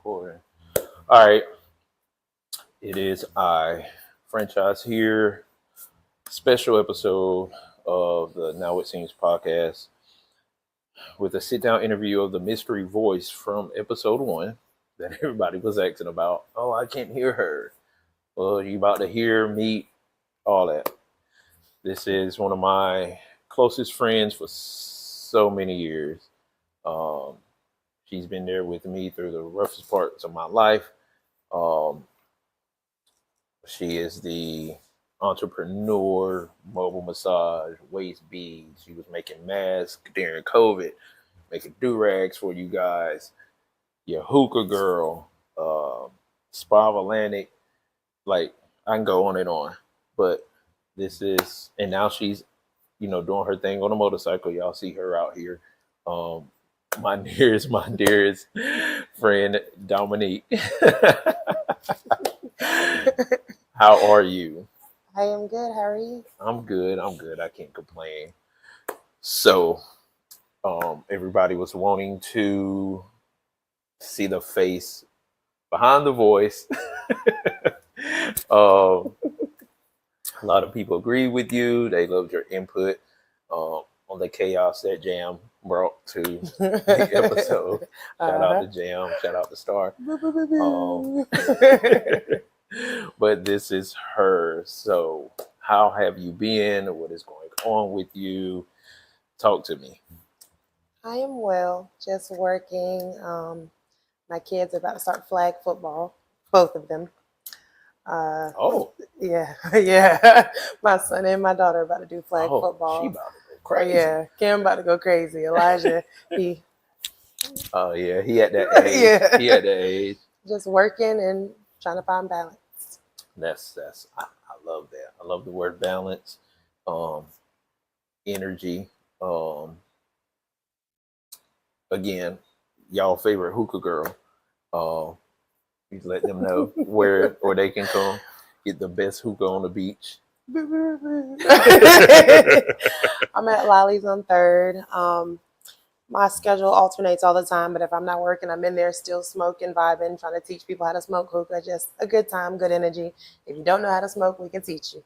Recording. All right. It is franchise here. Special episode of the Now It Seems podcast with a sit down interview of the mystery voice from episode 1 that everybody was asking about. Oh, I can't hear her. Well, you about to hear, meet, all that. This is one of my closest friends for so many years. She's been there with me through the roughest parts of my life. She is the entrepreneur, mobile massage, waist beads. She was making masks during COVID, making do-rags for you guys. Your hookah girl, Spa Atlantic. Like, I can go on and on. But this is, and now she's, doing her thing on a motorcycle. Y'all see her out here. My dearest friend, Dominique. How are you? I am good. How are you? I'm good. I can't complain. So, everybody was wanting to see the face behind the voice. A lot of people agree with you. They loved your input on the chaos that Jam brought to the episode. Shout out to Jam. Shout out to Star. But this is her. So how have you been? What is going on with you? Talk to me. I am well. Just working. My kids are about to start flag football. Both of them. Yeah. My son and my daughter are about to do flag football. She about to go crazy. Yeah, Cam about to go crazy. Elijah, he. Oh yeah, he at that age. Yeah. He at that age. Just working and trying to find balance. I love that. I love the word balance, energy. Again, y'all favorite hookah girl. You let them know where they can come get the best hookah on the beach. I'm at Lolly's on 3rd. My schedule alternates all the time, but if I'm not working, I'm in there still smoking, vibing, trying to teach people how to smoke hookah. Just a good time, good energy. If you don't know how to smoke, we can teach you.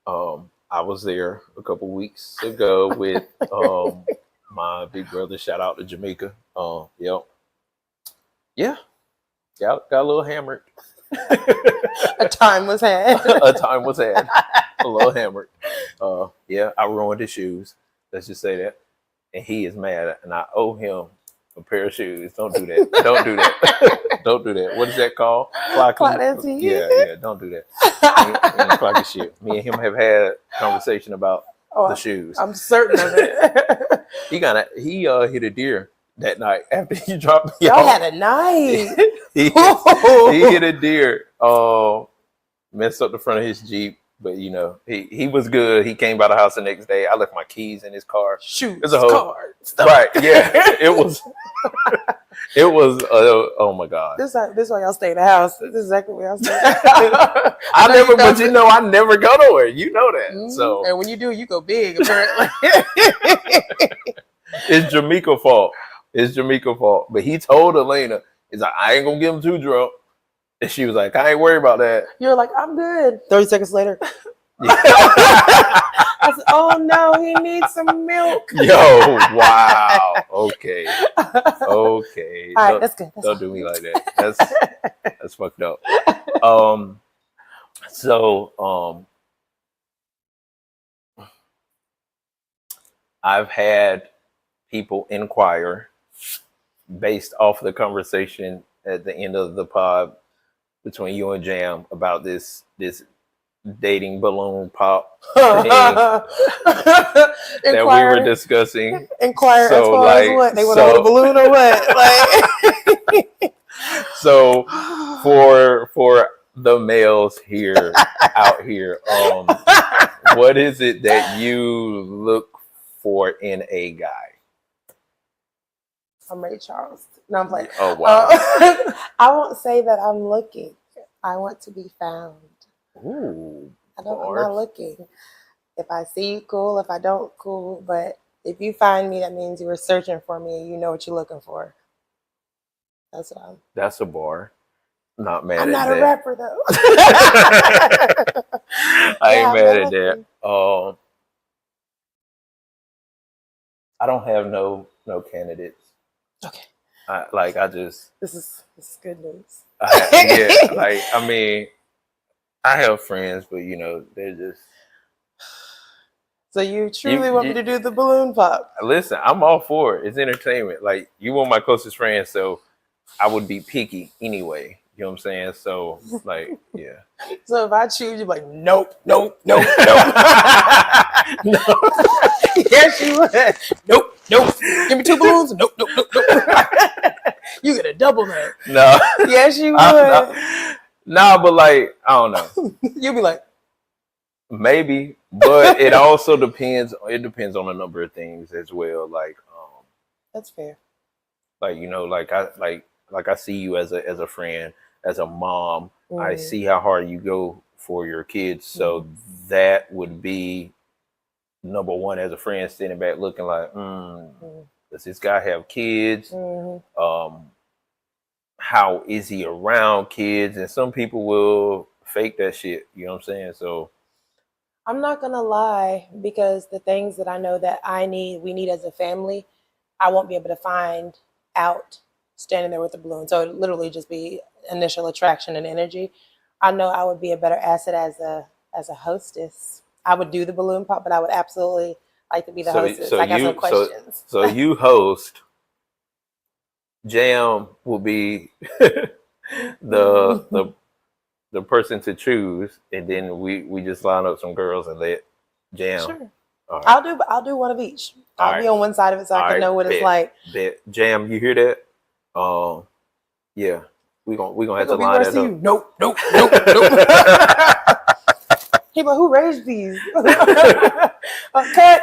I was there a couple weeks ago with my big brother. Shout out to Jamaica. Yep. Yeah. Got a little hammered. A time was had. A little hammered. Yeah, I ruined his shoes. Let's just say that. And he is mad, and I owe him a pair of shoes. Don't do that. Don't do that. Don't do that. What is that called? Clocking? Yeah. Don't do that. Clocking shit. Me and him have had a conversation about the shoes. I'm certain of it. He hit a deer that night after he dropped me Y'all off. had a night. he hit a deer. Messed up the front of his Jeep. But he was good. He came by the house the next day. I left my keys in his car. Shoes, car, stuff. Right? Yeah, it was. It was. Oh my God. This is why y'all stay in the house. This is exactly where y'all stay. I never go nowhere. You know that. Mm-hmm. So, and when you do, you go big. Apparently, it's Jamaica's fault. But he told Elena, he's like, I ain't gonna get him too drunk. And she was like, I ain't worried about that. You're like, I'm good. 30 seconds later. I said, oh no, he needs some milk. Yo, wow. Okay. All right, that's good. Don't do me like that. That's fucked up. I've had people inquire based off the conversation at the end of the pod between you and Jam about this dating balloon pop thing that we were discussing. Inquire so, as far as what? They want to hold a balloon or what? Like, so for the males out here, what is it that you look for in a guy? I'm Ray Charles. No, I'm playing. Oh, wow. I won't say that I'm looking. I want to be found. Ooh. I'm not looking. If I see you, cool. If I don't, cool. But if you find me, that means you were searching for me and you know what you're looking for. That's what I'm. That's a bar. Not mad I'm at not that. a rapper though. I ain't Yeah, mad at I'm that. I don't have no candidates. okay. I just This is good news. I mean, I have friends, but they're just So you truly want me you to do the balloon pop? listen. I'm all for it. It's entertainment. Like you were my closest friend, so I would be picky anyway. You know what I'm saying? So like, yeah. So if I choose, you're like, nope, nope, nope, nope. No. Yes, you would. Nope, nope. Give me 2 balloons. Nope, nope, nope, nope. You get a double that. No. Yes, you would. No, but like, I don't know. You'll be like, maybe, but it also depends. It depends on a number of things as well. Like, that's fair. like like I see you as a friend, as a mom. I see how hard you go for your kids. So that would be number one as a friend, sitting back looking like, does this guy have kids? How is he around kids? And some people will fake that shit. You know what I'm saying? So I'm not gonna lie, because the things that I know that we need as a family, I won't be able to find out standing there with the balloon. So it literally just be initial attraction and energy. I know I would be a better asset as a hostess. I would do the balloon pop, but I would absolutely like to be the hostess. I got some questions. So you host. Jam will be the person to choose, and then we just line up some girls and let Jam. Sure. All right. I'll do one of each. All I'll be on one side of it so I can know what it's like. Jam, you hear that? Yeah, we gonna have to line that up. Nope, nope, nope, nope. Hey, but who raised these? Cut.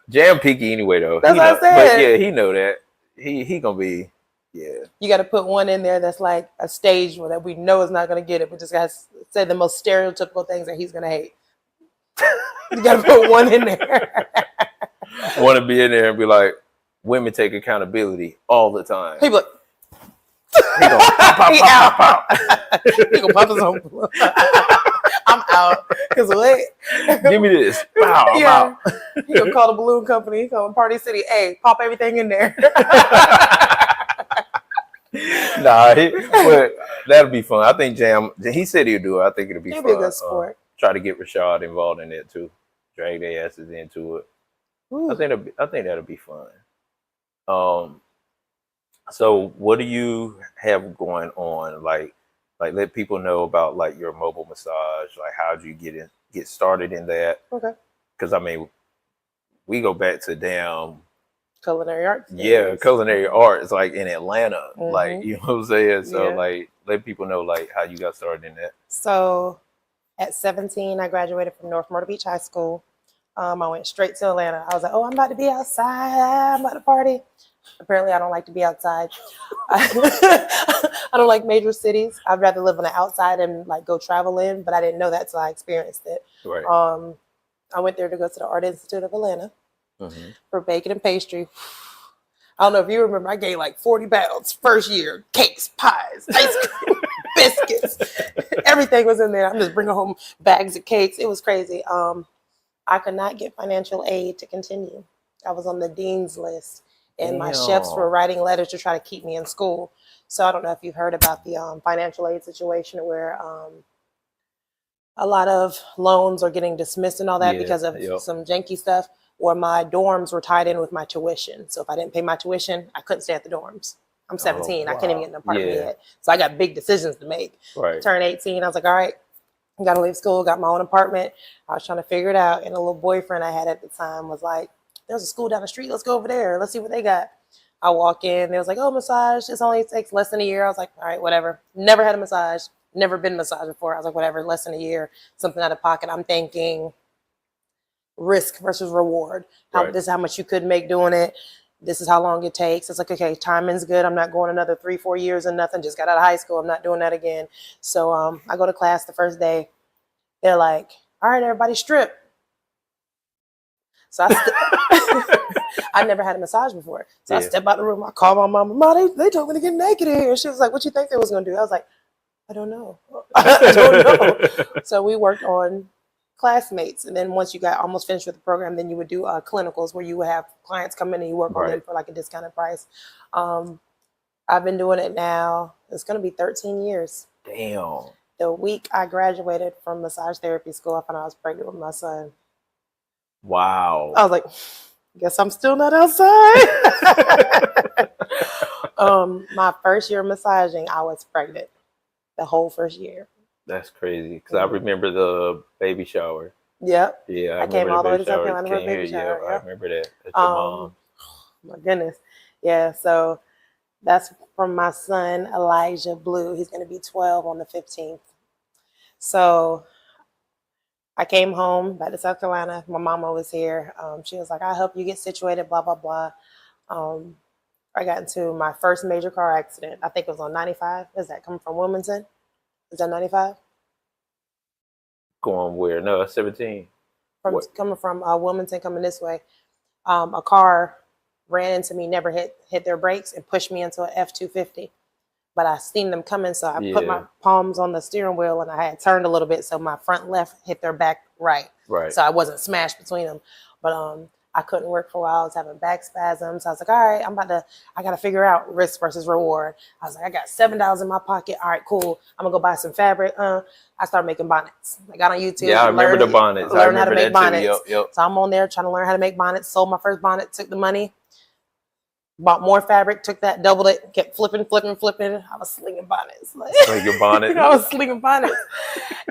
Jam peaky anyway though. That's what I said. But yeah, he know that. He gonna be, yeah. You got to put one in there that's like a stage one that we know is not gonna get it. We just got to say the most stereotypical things that he's gonna hate. You got to put one in there. Want to be in there and be like, women take accountability all the time. People. He gonna pop. He gonna pop his own balloon. I'm out. Cause wait, give me this. Wow, I'm out. He gonna call the balloon company. He call Party City. Hey, pop everything in there. Nah, but that'll be fun. I think Jam. He said he'll do it. I think it'll be fun. Be a good sport. Try to get Rashad involved in it too. Drag their asses into it. Ooh. I think that'll be fun. So what do you have going on? Like let people know about like your mobile massage. Like how'd you get started in that? Okay. Because I mean, we go back to damn culinary arts. Yeah, culinary arts like in Atlanta. Like, you know what I'm saying? So like let people know like how you got started in that. So at 17, I graduated from Myrtle Beach High School. I went straight to Atlanta. I was like, oh, I'm about to be outside. I'm about to party. Apparently, I don't like to be outside. I don't like major cities. I'd rather live on the outside and like go travel in, but I didn't know that till I experienced it. Right. I went there to go to the Art Institute of Atlanta for baking and pastry. I don't know if you remember, I gained like 40 pounds first year. Cakes, pies, ice cream, biscuits. Everything was in there. I'm just bringing home bags of cakes. It was crazy. I could not get financial aid to continue. I was on the dean's list. And my chefs were writing letters to try to keep me in school. So I don't know if you've heard about the financial aid situation where a lot of loans are getting dismissed and all that because of some janky stuff, or my dorms were tied in with my tuition. So if I didn't pay my tuition, I couldn't stay at the dorms. I'm 17. I can't even get an apartment yet. So I got big decisions to make. Right. Turned 18. I was like, all right, I got to leave school, got my own apartment. I was trying to figure it out. And a little boyfriend I had at the time was like, there's a school down the street. Let's go over there. Let's see what they got. I walk in. They was like, oh, massage. It only takes less than a year. I was like, all right, whatever. Never had a massage. Never been massaged before. I was like, whatever, less than a year. Something out of pocket. I'm thinking risk versus reward. This is how much you could make doing it. This is how long it takes. It's like, okay, timing's good. I'm not going another 3-4 years and nothing. Just got out of high school. I'm not doing that again. So I go to class the first day. They're like, all right, everybody strip. So I never had a massage before. So I Yeah. step out the room. I call my mom. Mom, they told me to get naked in here. She was like, "What you think they was gonna do?" I was like, "I don't know. I don't know." So we worked on classmates, and then once you got almost finished with the program, then you would do clinicals where you would have clients come in and you work on them Right. for like a discounted price. I've been doing it now. It's gonna be 13 years. Damn. The week I graduated from massage therapy school, I found out I was pregnant with my son. Wow. I was like, guess I'm still not outside. My first year of massaging, I was pregnant. The whole first year. That's crazy. Because I remember the baby shower. Yep. Yeah, I came remember all the way to baby South shower. Carolina for a Came baby here. shower. Yeah, I Yep. remember that. At your mom. My goodness. Yeah, so that's from my son, Elijah Blue. He's going to be 12 on the 15th. So I came home back to South Carolina. My mama was here. She was like, "I'll help you get situated, blah, blah, blah." I got into my first major car accident. I think it was on 95. Is that coming from Wilmington? Is that 95? Going where? No, 17. Coming from Wilmington, coming this way. A car ran into me, never hit their brakes, and pushed me into an F-250. But I seen them coming, so I put my palms on the steering wheel, and I had turned a little bit, so my front left hit their back right. Right. So I wasn't smashed between them. But I couldn't work for a while. I was having back spasms. I was like, all right, I got to figure out risk versus reward. I was like, I got $7 in my pocket. All right, cool. I'm going to go buy some fabric. I started making bonnets. I got on YouTube. Yeah, I remember the bonnets. Learn how to make bonnets. Yep. So I'm on there trying to learn how to make bonnets. Sold my first bonnet, took the money, bought more fabric, took that, doubled it, kept flipping. I was slinging bonnets. Slinging bonnets. I was slinging bonnets.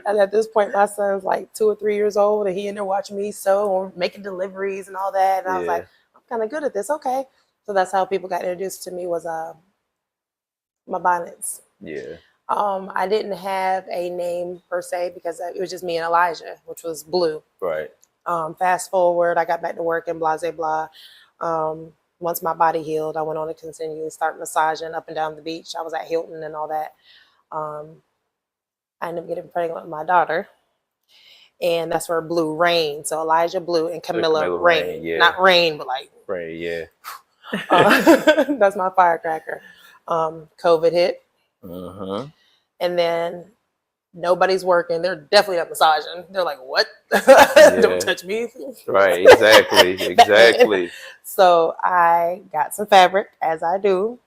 And at this point, my son's like 2 or 3 years old, and he in there watching me sew or making deliveries and all that. And I was like, I'm kind of good at this. Okay. So that's how people got introduced to me, was my bonnets. Yeah. I didn't have a name per se because it was just me and Elijah, which was Blue. Right. Fast forward, I got back to work and blah, blah, blah. Once my body healed, I went on to continue to start massaging up and down the beach. I was at Hilton and all that. I ended up getting pregnant with my daughter. And that's where Blue Rain. So Elijah Blue and Camilla Rain. Yeah. Not Rain, but like Rain, yeah. That's my firecracker. COVID hit. Uh-huh. And then nobody's working. They're definitely not massaging. They're like, what? Don't touch me. Right, exactly. So I got some fabric, as I do,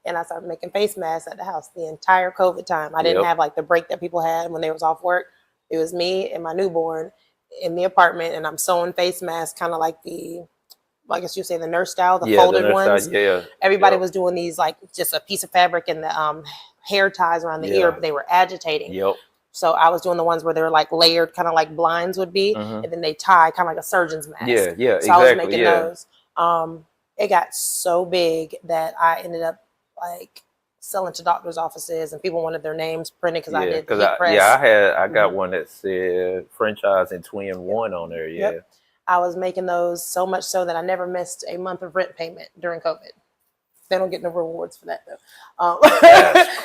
and I started making face masks at the house the entire COVID time. I didn't have like the break that people had when they was off work. It was me and my newborn in the apartment, and I'm sewing face masks, kind of like I guess you say the nurse style, the folded ones. Yeah. Everybody was doing these like just a piece of fabric and the hair ties around the ear, but they were agitating. Yep. So I was doing the ones where they're like layered, kind of like blinds would be, and then they tie kind of like a surgeon's mask. Yeah, so I was making those. It got so big that I ended up like selling to doctors' offices, and people wanted their names printed because I did heat press. I got one that said franchise and twin one on there. Yeah. Yep. I was making those so much so that I never missed a month of rent payment during COVID. They don't get no rewards for that though.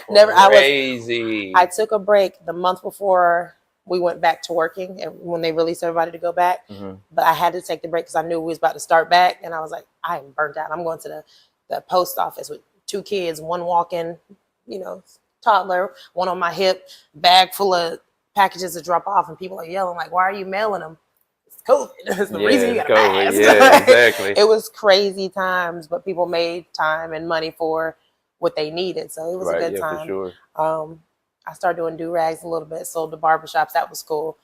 That's crazy. I took a break the month before we went back to working, and when they released everybody to go back. But I had to take the break because I knew we was about to start back, and I was like, I am burnt out. I'm going to the post office with 2 kids, one walking, toddler, one on my hip, bag full of packages to drop off, and people are yelling like, "Why are you mailing them?" COVID. That's the reason you got a mask. Yeah, exactly. It was crazy times, but people made time and money for what they needed. So it was a good time. For sure. I started doing do-rags a little bit, sold to barbershops. That was cool.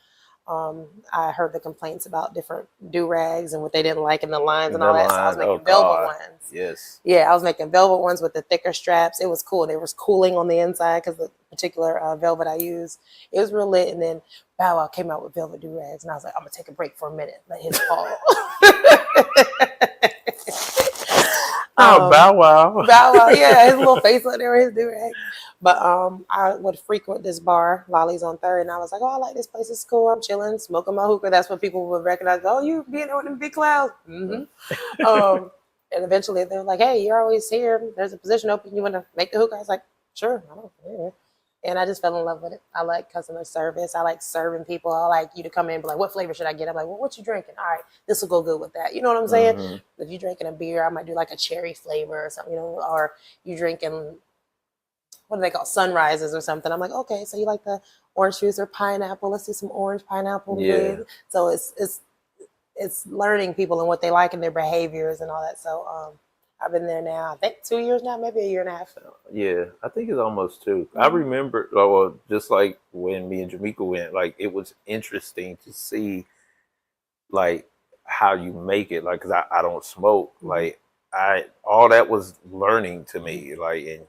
I heard the complaints about different do-rags and what they didn't like in the lines and all that. So I was making velvet ones. Yes. Yeah, I was making velvet ones with the thicker straps. It was cool. They was cooling on the inside because the particular velvet I used, it was real lit. And then Bow Wow came out with velvet do-rags, and I was like, I'm gonna take a break for a minute, let his fall. Bow Wow. Bow Wow, yeah, his little face up there with his do-rag. But I would frequent this bar, Lolly's on 3rd, and I was like, oh, I like this place. It's cool. I'm chilling, smoking my hookah. That's what people would recognize. Oh, you being there with them big clouds. And eventually they were like, hey, you're always here. There's a position open. You want to make the hookah? I was like, sure. I don't care. And I just fell in love with it. I like customer service. I like serving people. I like you to come in and be like, what flavor should I get? I'm like, well, what you drinking? All right, this will go good with that. You know what I'm saying? Mm-hmm. If you're drinking a beer, I might do like a cherry flavor or something, or you drinking, what do they call, sunrises or something. I'm like, okay, so you like the orange juice or pineapple? Let's do some orange pineapple. Yeah. So it's learning people and what they like and their behaviors and all that. So I've been there now, I think 2 years now, maybe a year and a half. Yeah, I think it's almost 2. Mm-hmm. I remember, well, just like when me and Jamaica went, like it was interesting to see, like how you make it. Like, cause I don't smoke. Mm-hmm. Like all that was learning to me. Like, and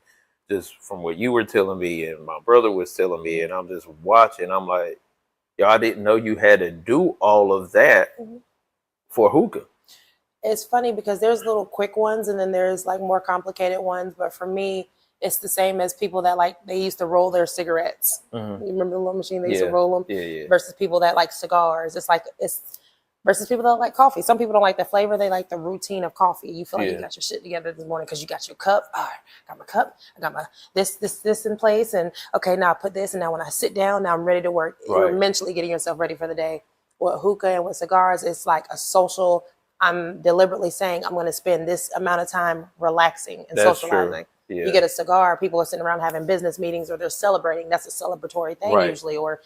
just from what you were telling me and my brother was telling me, and I'm just watching. I'm like, yo, I didn't know you had to do all of that for hookah. It's funny because there's little quick ones and then there's like more complicated ones. But for me, it's the same as people that like, they used to roll their cigarettes. Mm-hmm. You remember the little machine they used to roll them? Yeah. Versus people that like cigars. It's versus people that like coffee. Some people don't like the flavor. They like the routine of coffee. You feel like you got your shit together this morning because you got your cup. All right, I got my cup. I got my this in place. And okay, now I put this. And now when I sit down, now I'm ready to work. Right. You're mentally getting yourself ready for the day. With hookah and with cigars, it's like a social. I'm deliberately saying I'm going to spend this amount of time relaxing and socializing. Yeah. You get a cigar, people are sitting around having business meetings or they're celebrating. That's a celebratory thing usually. Or,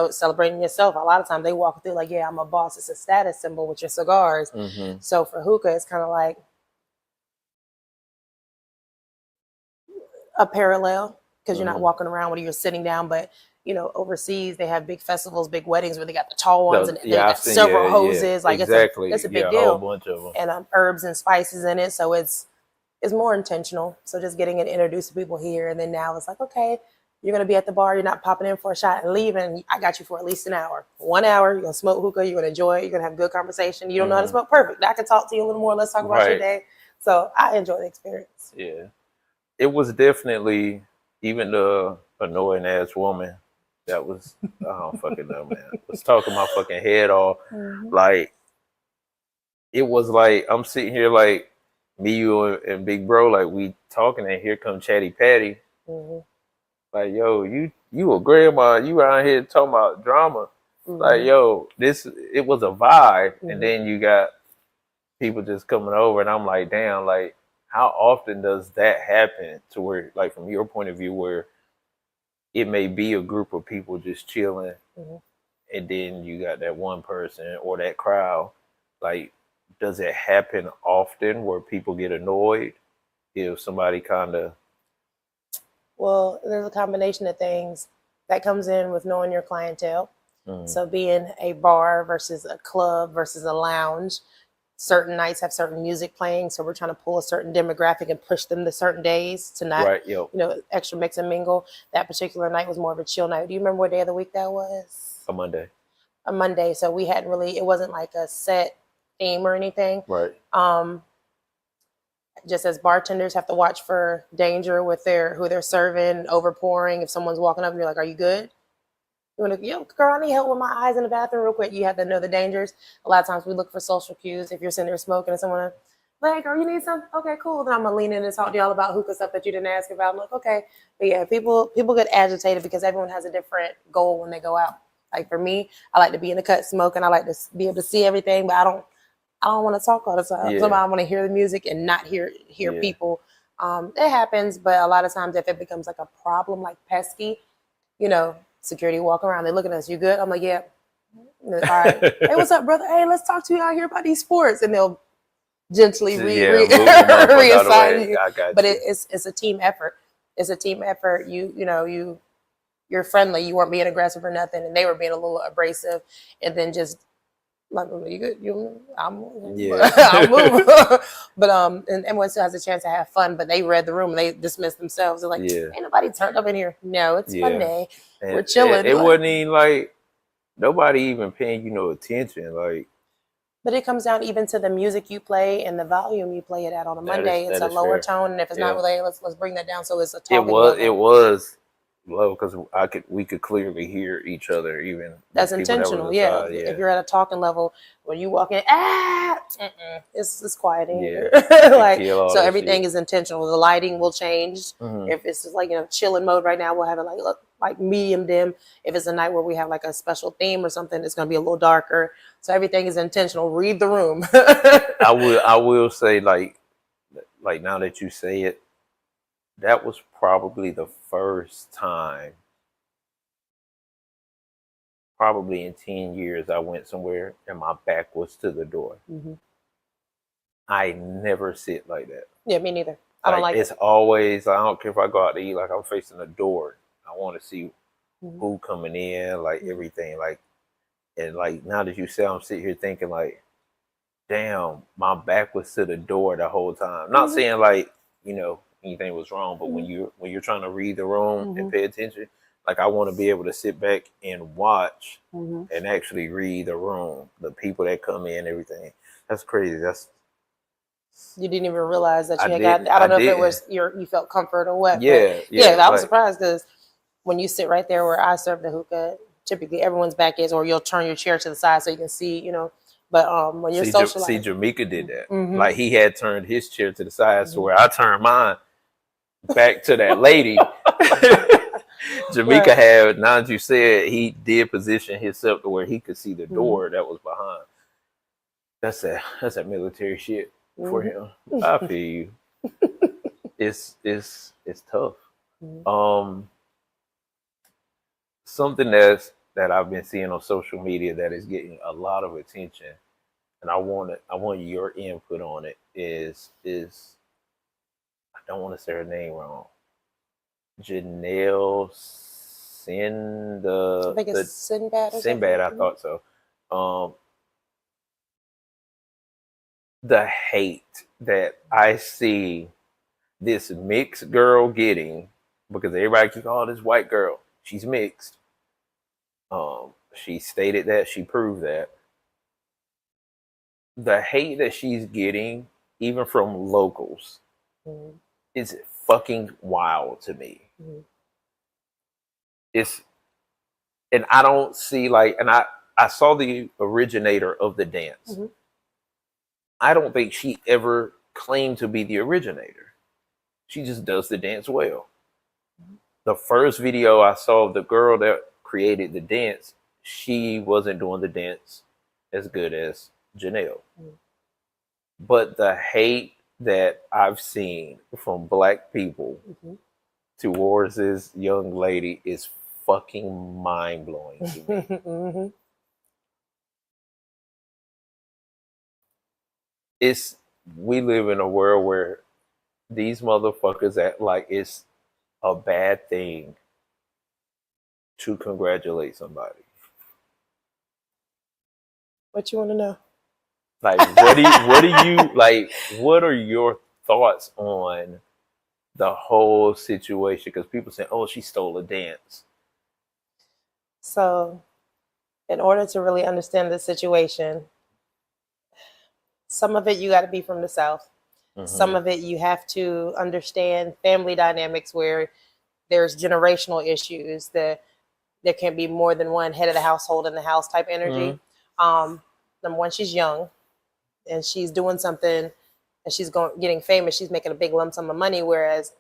celebrating yourself. A lot of times they walk through like, yeah, I'm a boss. It's a status symbol with your cigars. Mm-hmm. So for hookah, it's kind of like a parallel because you're not walking around when you're sitting down, but overseas they have big festivals, big weddings where they got the tall ones and they got several hoses. Like exactly. It's a big deal. A whole bunch of them. And herbs and spices in it. So it's more intentional. So just getting it introduced to people here. And then now it's like, okay, you're going to be at the bar. You're not popping in for a shot and leaving. I got you for at least an hour. 1 hour, you're going to smoke hookah. You're going to enjoy it. You're going to have good conversation. You don't know how to smoke? Perfect. I can talk to you a little more. Let's talk about your day. So I enjoy the experience. Yeah. It was definitely, even the annoying ass woman that was, I don't fucking know, man, was talking my fucking head off. Mm-hmm. Like, it was like, I'm sitting here like, me, you, and big bro, like, we talking, and here come Chatty Patty. Mm-hmm. Like, yo, you a grandma, you out here talking about drama. Mm-hmm. Like, yo, it was a vibe. Mm-hmm. And then you got people just coming over, and I'm like, damn, like, how often does that happen to where, like, from your point of view, where it may be a group of people just chilling, and then you got that one person or that crowd. Like, does it happen often where people get annoyed if somebody kind of... Well, there's a combination of things that comes in with knowing your clientele. Mm-hmm. So being a bar versus a club versus a lounge, certain nights have certain music playing. So we're trying to pull a certain demographic and push them to certain days to not, extra mix and mingle. That particular night was more of a chill night. Do you remember what day of the week that was? A Monday. A Monday. So we hadn't really, it wasn't like a set theme or anything. Right. Just as bartenders have to watch for danger with who they're serving, overpouring. If someone's walking up and you're like, are you good? You want to, yo, girl, I need help with my eyes in the bathroom real quick. You have to know the dangers. A lot of times we look for social cues. If you're sitting there smoking and someone like, girl, you need something? Okay, cool. Then I'm going to lean in and talk to y'all about hookah stuff that you didn't ask about. I'm like, okay. But yeah, people get agitated because everyone has a different goal when they go out. Like for me, I like to be in the cut smoking. I like to be able to see everything, but I don't want to talk all the time. Yeah. Sometimes I want to hear the music and not hear people. It happens, but a lot of times if it becomes like a problem, like pesky, security walk around, they look at us, you good? I'm like, yeah. All right. Hey, what's up, brother? Hey, let's talk to you out here about these sports. And they'll gently reassign you. But it's a team effort. It's a team effort. You're friendly. You weren't being aggressive or nothing. And they were being a little abrasive. And then just like, you good? I'm moving. But and everyone still has a chance to have fun, but they read the room and they dismissed themselves. They're like, ain't nobody turned up in here. No, it's fun day. And we're chilling. It wasn't even like nobody even paying you no attention. Like, but it comes down even to the music you play and the volume you play it at on a Monday. It's a lower tone, and if it's not related, let's bring that down so it's a talking level. It was low because we could clearly hear each other, even That's the people that was intentional. Yeah. inside. If Yeah, you're at a talking level, when you walk in, it's quiet in yeah, here. they Like, kill all so that everything shit. is intentional. The lighting will change. Hmm. If it's just like, chilling mode right now, we'll have it like, look, like medium dim. If it's a night where we have like a special theme or something, it's going to be a little darker. So everything is intentional. Read the room. I will say, like now that you say it, that was probably the first time, probably in 10 years, I went somewhere and my back was to the door. Mm-hmm. I never sit like that. Yeah, me neither. I don't like It's it. always, I don't care if I go out to eat, like I'm facing the door. I want to see Mm-hmm. who coming in, like Mm-hmm. everything. And like now that you say, I'm sitting here thinking like, damn, my back was to the door the whole time. Not Mm-hmm. saying like, anything was wrong, but Mm-hmm. when you're trying to read the room Mm-hmm. and pay attention, like I want to be able to sit back and watch Mm-hmm. and actually read the room, the people that come in, everything. That's crazy. You didn't even realize that I you had didn't gotten. I I don't know if it didn't. was you felt comfort or what, but Yeah, yeah, yeah. I was Like surprised because when you sit right there where I serve the hookah, typically everyone's back is, or you'll turn your chair to the side so you can see. But when you're see, socializing, Jamaica did that. mm-hmm. Like he had turned his chair to the side, so Mm-hmm. where I turned mine back to that lady. Jamaica Right. had, now that you said, he did position himself to where he could see the Mm-hmm. door that was behind. That's that military shit for Mm-hmm. him. I feel you. It's tough. Mm-hmm. Something that I've been seeing on social media that is getting a lot of attention, and I want your input on it. Is I don't want to say her name wrong. Janelle Sin I think it's the Sinbad or something. Sinbad, I thought so. Um, the hate that I see this mixed girl getting, because everybody keeps, oh, this white girl, she's mixed. She stated that, she proved that. The hate that she's getting, even from locals, Mm-hmm. is fucking wild to me. Mm-hmm. It's and I don't see like, and I saw the originator of the dance. Mm-hmm. I don't think she ever claimed to be the originator. She just does the dance well. The first video I saw of the girl that created the dance, she wasn't doing the dance as good as Janelle. Mm-hmm. But the hate that I've seen from black people Mm-hmm. towards this young lady is fucking mind blowing to me. Mm-hmm. We live in a world where these motherfuckers act like it's a bad thing to congratulate somebody. What you want to know? Like, what are your thoughts on the whole situation? Because people say, oh, she stole a dance. So, in order to really understand the situation, some of it you got to be from the South. Mm-hmm. Some of it you have to understand family dynamics where there's generational issues, that there can be more than one head of the household in the house type energy. Mm-hmm. Number one, she's young and she's doing something and she's getting famous. She's making a big lump sum of money, whereas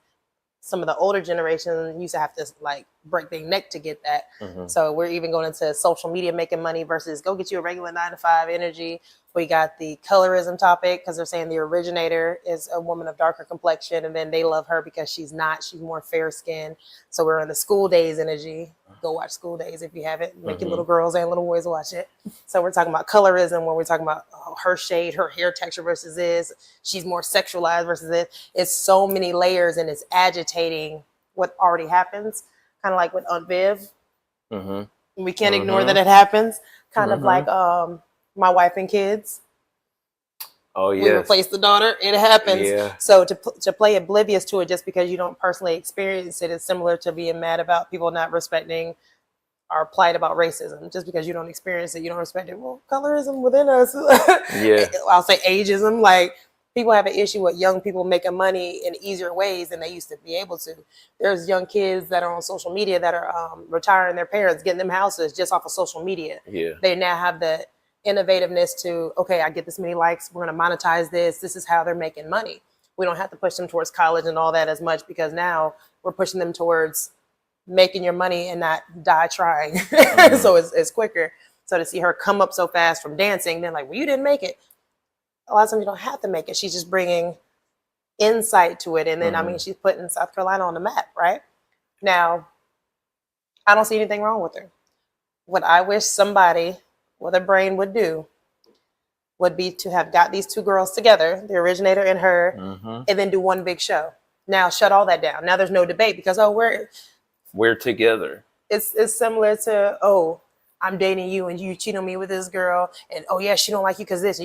some of the older generation used to have to like break their neck to get that. Mm-hmm. So we're even going into social media making money versus go get you a regular 9-to-5 energy. We got the colorism topic because they're saying the originator is a woman of darker complexion, and then they love her because she's more fair skinned. So we're in the School Days energy. Go watch School Days if you haven't. Make your little girls and little boys watch it. So we're talking about colorism when we're talking about her shade, her hair texture versus this. She's more sexualized versus this. It's so many layers and it's agitating what already happens. Kind of like with Aunt Viv. Mm-hmm. We can't ignore that it happens. Kind of like My Wife and Kids. Oh yeah. We replace the daughter. It happens. Yeah. So to play oblivious to it just because you don't personally experience it is similar to being mad about people not respecting our plight about racism. Just because you don't experience it, you don't respect it. Well, colorism within us. Yeah. I'll say ageism. Like people have an issue with young people making money in easier ways than they used to be able to. There's young kids that are on social media that are retiring their parents, getting them houses just off of social media. Yeah. They now have the innovativeness to, okay, I get this many likes, we're going to monetize this. This is how they're making money. We don't have to push them towards college and all that as much, because now we're pushing them towards making your money and not die trying. Mm-hmm. So it's quicker. So to see her come up so fast from dancing, then like, well, you didn't make it. A lot of times you don't have to make it. She's just bringing insight to it. And then, mm-hmm. I mean, she's putting South Carolina on the map, right? Now, I don't see anything wrong with her. What I wish somebody with a brain would do would be to have got these two girls together, the originator and her, mm-hmm. and then do one big show. Now shut all that down. Now there's no debate because, oh, we're together. It's similar to, oh, I'm dating you and you cheat on me with this girl, and oh yeah, she don't like you because this.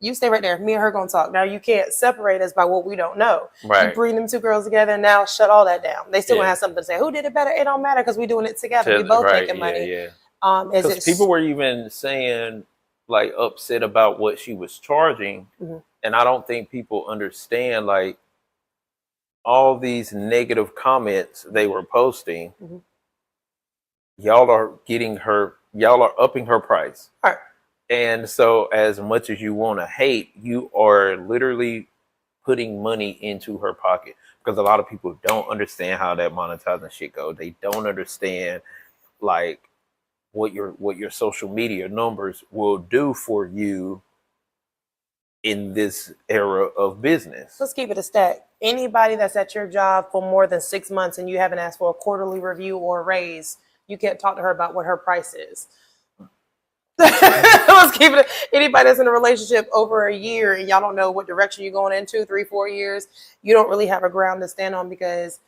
You stay right there. Me and her gonna talk. Now you can't separate us by what we don't know. Right. You bring them two girls together, and now shut all that down. They still gonna have something to say. Who did it better? It don't matter because we're doing it together. We both making money. Yeah. Because people were even saying, like, upset about what she was charging, mm-hmm. and I don't think people understand, like, all these negative comments they were posting. Mm-hmm. Y'all are upping her price. All right. And so as much as you want to hate, you are literally putting money into her pocket, because a lot of people don't understand how that monetizing shit goes. They don't understand, like, what your social media numbers will do for you in this era of business. Let's keep it a stack. Anybody that's at your job for more than 6 months and you haven't asked for a quarterly review or a raise, you can't talk to her about what her price is. Let's keep it. Anybody that's in a relationship over a year and y'all don't know what direction you're going into, 3, 4 years, you don't really have a ground to stand on because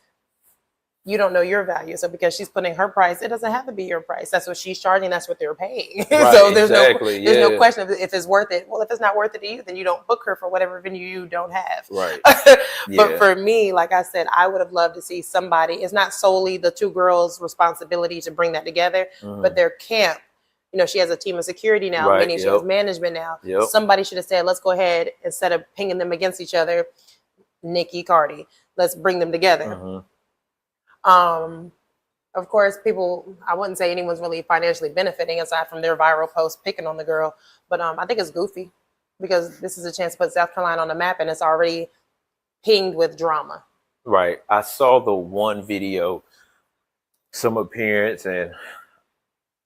you don't know your value. So because she's putting her price, it doesn't have to be your price. That's what she's charging. That's what they're paying. Right, so there's no question if it's worth it. Well, if it's not worth it to you, then you don't book her for whatever venue you don't have. Right. But for me, like I said, I would have loved to see somebody. It's not solely the two girls' responsibility to bring that together, but their camp. You know, she has a team of security now, right, meaning she has management now. Yep. Somebody should have said, let's go ahead, instead of pinging them against each other, Nikki, Cardi, let's bring them together. Mm-hmm. Of course, people, I wouldn't say anyone's really financially benefiting aside from their viral post picking on the girl. But I think it's goofy because this is a chance to put South Carolina on the map and it's already pinged with drama. Right. I saw the one video, some appearance, and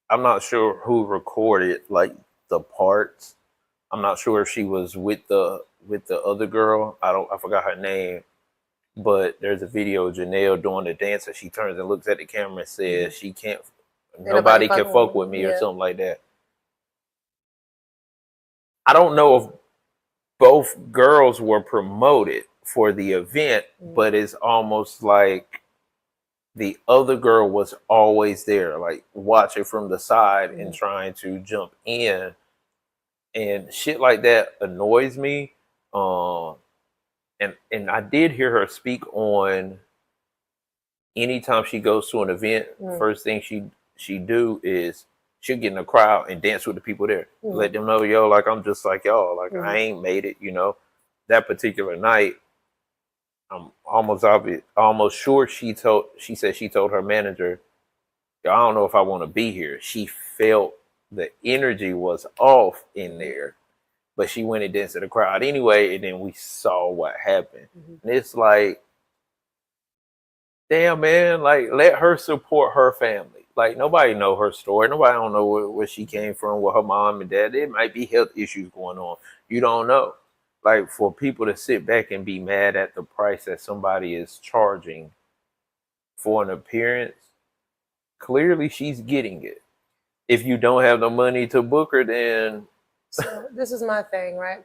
I'm not sure who recorded like the parts. I'm not sure if she was with the other girl. I forgot her name. But there's a video of Janelle doing the dance and she turns and looks at the camera and says she can't, nobody can fuck with me or something like that. I don't know if both girls were promoted for the event, but it's almost like the other girl was always there, like watching from the side and trying to jump in, and shit like that annoys me. And I did hear her speak on anytime she goes to an event, first thing she do is she'll get in the crowd and dance with the people there. Let them know, yo, like I'm just like y'all, like I ain't made it, you know. That particular night, I'm almost sure she said she told her manager, I don't know if I want to be here. She felt the energy was off in there, but she went and danced to the crowd anyway, and then we saw what happened. And it's like, damn, man, like let her support her family. Like nobody know her story. Nobody don't know where she came from, with her mom and dad. There might be health issues going on. You don't know. Like for people to sit back and be mad at the price that somebody is charging for an appearance, clearly she's getting it. If you don't have the money to book her, then... So this is my thing, right?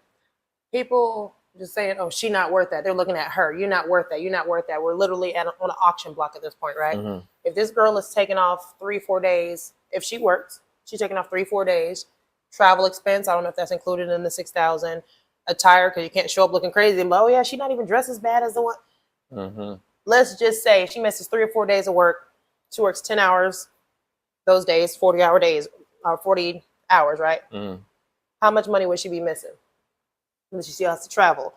People just saying, oh, she's not worth that. They're looking at her. You're not worth that. You're not worth that. We're literally on an auction block at this point, right? If this girl is taking off 3-4 days, if she works, she's taking off 3-4 days, travel expense, I don't know if that's included in the $6,000, attire, because you can't show up looking crazy. But, oh, yeah, she's not even dressed as bad as the one. Let's just say she misses 3 or 4 days of work. She works 10 hours those days, 40-hour days, 40 hours, right? How much money would she be missing? And she still has to travel.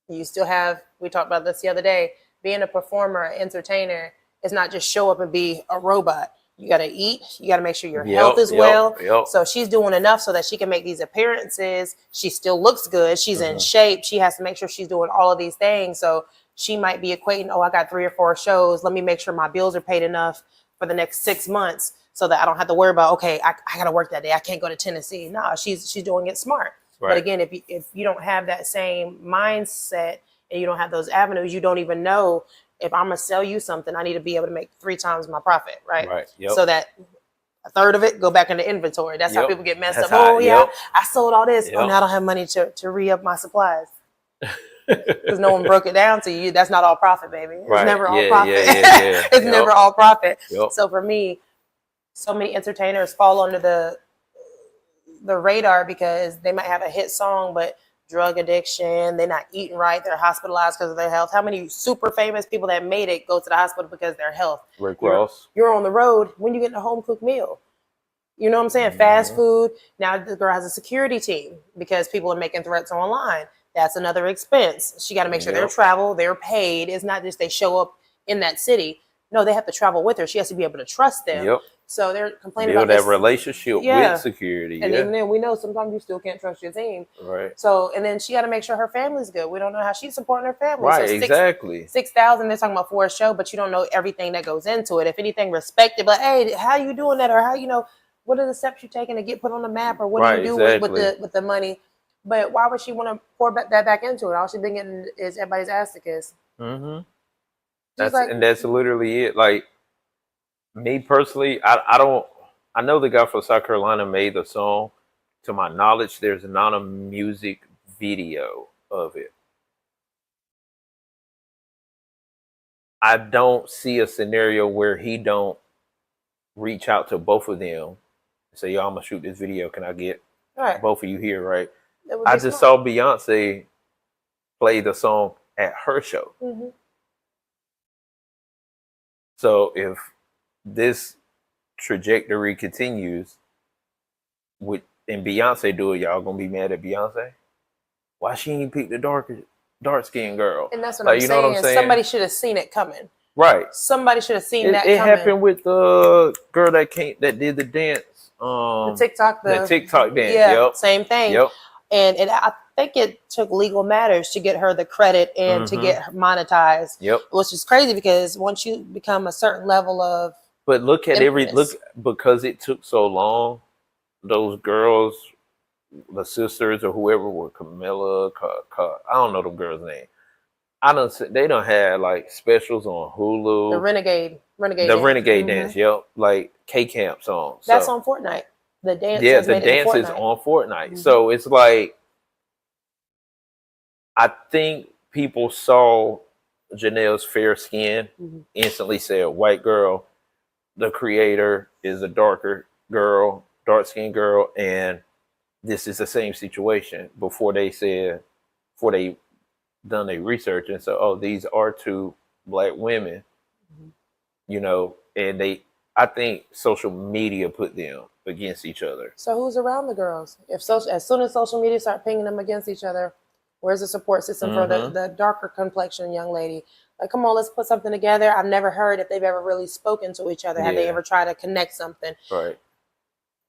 You still have, we talked about this the other day, being a performer, an entertainer is not just show up and be a robot. You got to eat. You got to make sure your health is well. So she's doing enough so that she can make these appearances. She still looks good. She's in shape. She has to make sure she's doing all of these things. So she might be equating, oh, I got 3 or 4 shows. Let me make sure my bills are paid enough for the next 6 months so that I don't have to worry about, okay, I got to work that day. I can't go to Tennessee. No, she's doing it smart. Right. But again, if you don't have that same mindset and you don't have those avenues, you don't even know if I'm going to sell you something, I need to be able to make 3 times my profit, right? Right. Yep. So that a third of it go back into inventory. That's how people get messed up. Oh, yeah, I sold all this. Oh, now I don't have money to re-up my supplies. Because no one broke it down to you. That's not all profit, baby. It's never all profit. It's never all profit. So for me, so many entertainers fall under the radar because they might have a hit song, but drug addiction, they're not eating right, they're hospitalized because of their health. How many super famous people that made it go to the hospital because of their health? Rick Ross. You're on the road when you get a home cooked meal. You know what I'm saying? Fast food. Now the girl has a security team because people are making threats online. That's another expense. She got to make sure their travel, they're paid. It's not just they show up in that city. No, they have to travel with her. She has to be able to trust them. So they're complaining about that relationship with security. And even then, we know sometimes you still can't trust your team. Right. So, and then she got to make sure her family's good. We don't know how she's supporting her family. Right, so exactly. 6,000, they're talking about for a show, but you don't know everything that goes into it. If anything, respect it. But hey, how you doing that? Or how, what are the steps you're taking to get put on the map? Or what do you do with the money? But why would she want to pour that back into it? All she's been getting is everybody's ass to kiss. Mm-hmm. That's literally it. Like, me personally, I know the guy from South Carolina made the song. To my knowledge, there's not a music video of it. I don't see a scenario where he don't reach out to both of them and say, yo, I'm going to shoot this video. Can I get both of you here, right? I just saw Beyonce play the song at her show. Mm-hmm. So if this trajectory continues and Beyonce do it, y'all gonna be mad at Beyonce? Why she ain't pick the dark skinned girl? And that's what I'm saying. Know what I'm saying? Somebody should have seen it coming. Right. Somebody should have seen that it coming. It happened with the girl that did the dance. The TikTok dance. Yeah, same thing. Yep. And I think it took legal matters to get her the credit and to get her monetized. Yep. Which is crazy because once you become a certain level of look at because it took so long, those girls, the sisters or whoever were Camilla, I don't know the girl's name. They don't have like specials on Hulu. The Renegade dance, yep. Like K-Camp songs. That's on Fortnite. The dance the dance is on Fortnite. Mm-hmm. So it's like, I think people saw Janelle's fair skin, instantly said, white girl, the creator is a dark skinned girl, and this is the same situation before they done their research and said, oh, these are 2 black women, and I think social media put them against each other. So who's around the girls? As soon as social media start pinging them against each other, where's the support system for the darker complexion young lady? Like, come on, let's put something together. I've never heard if they've ever really spoken to each other. Have they ever tried to connect something? Right.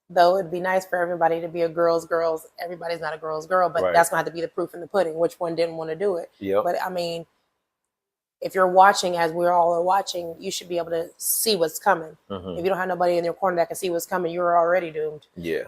Though it'd be nice for everybody to be a girls. Everybody's not a girl's girl, but that's going to have to be the proof in the pudding. Which one didn't want to do it? Yep. But I mean, if you're watching, as we all are watching, you should be able to see what's coming. Mm-hmm. If you don't have nobody in your corner that can see what's coming, you're already doomed. Yeah.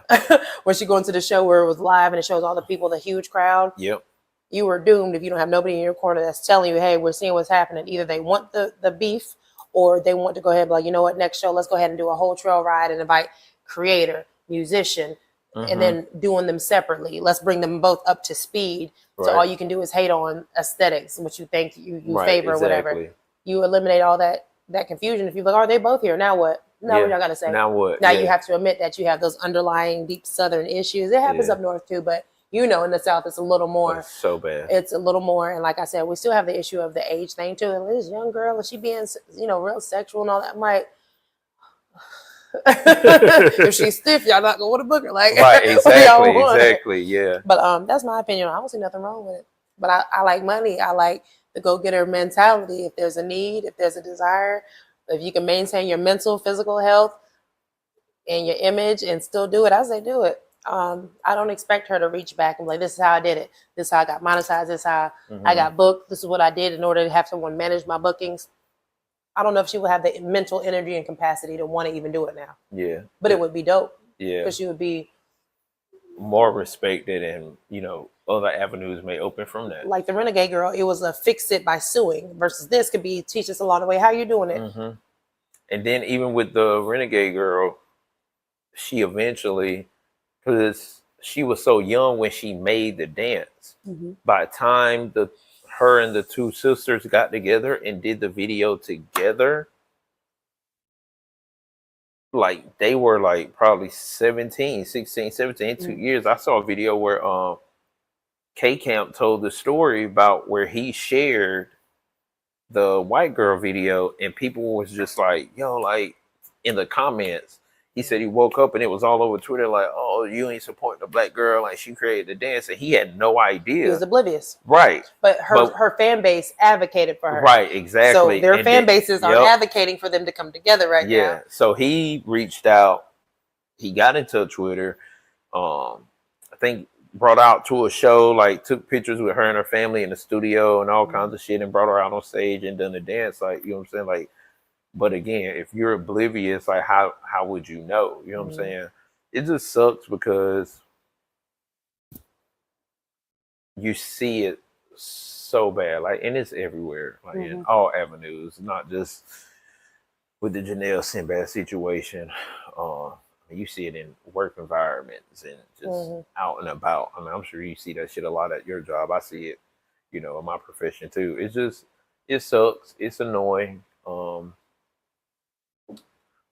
Once you go into the show where it was live and it shows all the people, the huge crowd. Yep. You were doomed if you don't have nobody in your corner that's telling you, hey, we're seeing what's happening. Either they want the beef or they want to go ahead and be like, you know what, next show, let's go ahead and do a whole trail ride and invite creator, musician, and then doing them separately. Let's bring them both up to speed. Right. So all you can do is hate on aesthetics, what you think you favor or whatever. You eliminate all that confusion. If you're like, are they both here? Now what? Now what y'all got to say? Now what? Now you have to admit that you have those underlying deep Southern issues. It happens up north too, but in the South, it's a little more. It's so bad. It's a little more. And like I said, we still have the issue of the age thing too. And this young girl, is she being, real sexual and all that? I'm like, If she's stiff, y'all not gonna want to book her. Like, Right, y'all want her. exactly, yeah. But that's my opinion. I don't see nothing wrong with it. But I like money. I like the go-getter mentality. If there's a need, if there's a desire, if you can maintain your mental, physical health and your image and still do it, I say do it. I don't expect her to reach back and be like, this is how I did it. This is how I got monetized. This is how I got booked. This is what I did in order to have someone manage my bookings. I don't know if she would have the mental energy and capacity to want to even do it now. Yeah. But it would be dope. Yeah. Because she would be more respected, and other avenues may open from that. Like the Renegade Girl, it was a fix it by suing versus this could be teach us along the way. How you doing it? Mm-hmm. And then even with the Renegade Girl, she eventually, because she was so young when she made the dance. Mm-hmm. By the time her and the two sisters got together and did the video together, like they were like probably 16, 17, 2 years. I saw a video where K-Camp told the story about where he shared the white girl video, and people was just like, yo, like in the comments, he said he woke up and it was all over Twitter like, oh, you ain't supporting the black girl, like she created the dance, and he had no idea. He was oblivious. Right. But her fan base advocated for her. Right, exactly. So their fan bases are advocating for them to come together right now. Yeah. So he reached out, he got in touch with her, I think brought out to a show, like took pictures with her and her family in the studio and all kinds of shit, and brought her out on stage and done the dance, like, you know what I'm saying? Like, but again, if you're oblivious, like how would you know? You know what I'm saying? It just sucks because you see it so bad, like, and it's everywhere, like in all avenues, not just with the Janelle Sinbad situation. You see it in work environments and just out and about. I mean, I'm sure you see that shit a lot at your job. I see it, in my profession too. It's just, it sucks. It's annoying.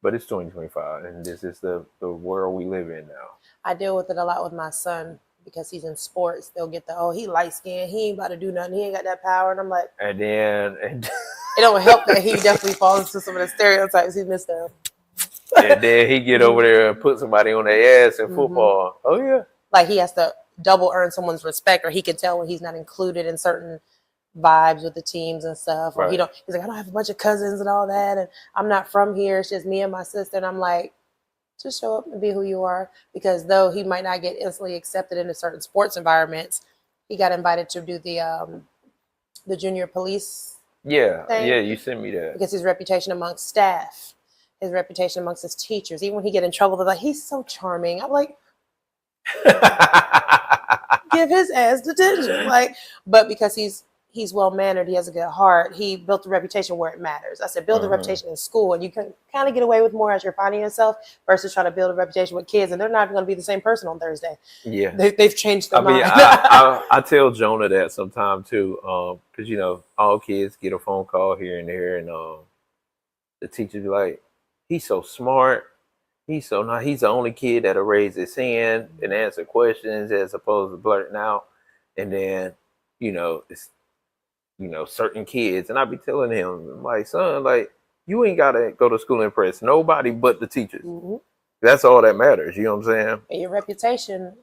But it's 2025, and this is the world we live in now. I deal with it a lot with my son because he's in sports. They'll get he light skinned, he ain't about to do nothing, he ain't got that power, and I'm like, and then it don't help that he definitely falls into some of the stereotypes he missed out. And then he get over there and put somebody on their ass in football. Oh yeah, like he has to double earn someone's respect, or he can tell when he's not included in certain vibes with the teams and stuff, or he's like, I don't have a bunch of cousins and all that, and I'm not from here, it's just me and my sister. And I'm like, just show up and be who you are, because though he might not get instantly accepted into certain sports environments, he got invited to do the junior police thing. You sent me that, because his reputation amongst staff, his reputation amongst his teachers, even when he get in trouble, they're like, he's so charming. I'm like, give his ass detention. Like, but because he's well-mannered, he has a good heart, he built a reputation where it matters. I said, build a reputation in school, and you can kind of get away with more as you're finding yourself versus trying to build a reputation with kids, and they're not even going to be the same person on Thursday. Yeah. They've changed their mind. I tell Jonah that sometimes too, because, all kids get a phone call here and there, and the teacher be like, he's so smart, he's so nice, he's the only kid that'll raise his hand and answer questions as opposed to blurting out. And then, it's, certain kids, and I be telling him, I'm like, son, like, you ain't gotta go to school and impress nobody but the teachers. That's all that matters. You know what I'm saying? And your reputation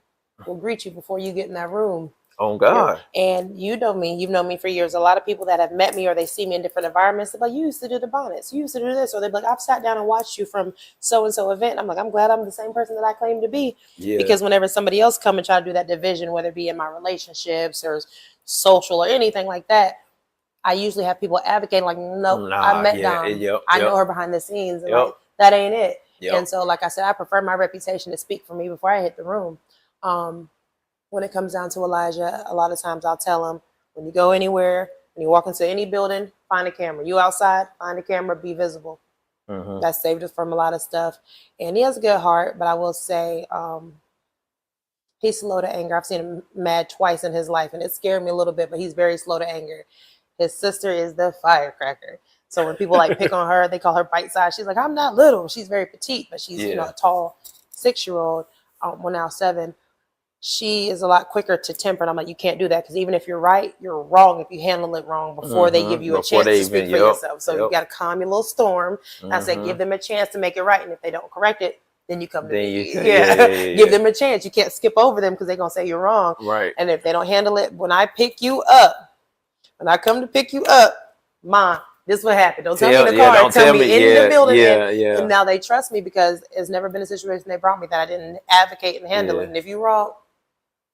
will greet you before you get in that room. Oh God. And you know me, you've known me for years. A lot of people that have met me or they see me in different environments, they're like, you used to do the bonnets, you used to do this, or they're like, I've sat down and watched you from so-and-so event. I'm like, I'm glad I'm the same person that I claim to be. Yeah. Because whenever somebody else come and try to do that division, whether it be in my relationships or social or anything like that, I usually have people advocating like, nope, I met Dom. I know her behind the scenes. And like, that ain't it. And so, like I said, I prefer my reputation to speak for me before I hit the room. When it comes down to Elijah, a lot of times I'll tell him, when you go anywhere, when you walk into any building, find a camera. You outside, find a camera, be visible. That saved us from a lot of stuff. And he has a good heart, but I will say he's slow to anger. I've seen him mad twice in his life, and it scared me a little bit, but he's very slow to anger. His sister is the firecracker. So when people like pick on her, they call her bite size. She's like, I'm not little. She's very petite, but she's a tall 6-year-old. Well, now 7. she is a lot quicker to temper. And I'm like, you can't do that because even if you're right, you're wrong if you handle it wrong before they give you a Before chance they to speak even, for yourself. So you yep. got to calm your little storm. I said, give them a chance to make it right. And if they don't correct it, then you come to Then me. you say, yeah. Give them a chance. You can't skip over them because they're going to say you're wrong. Right. And if they don't handle it, when I pick you up, when I come to pick you up, Ma, this is what happened. Don't tell me in the car. Don't tell me in the building. Yeah. And now they trust me because it's never been a situation they brought me that I didn't advocate and handle it. And if you're wrong,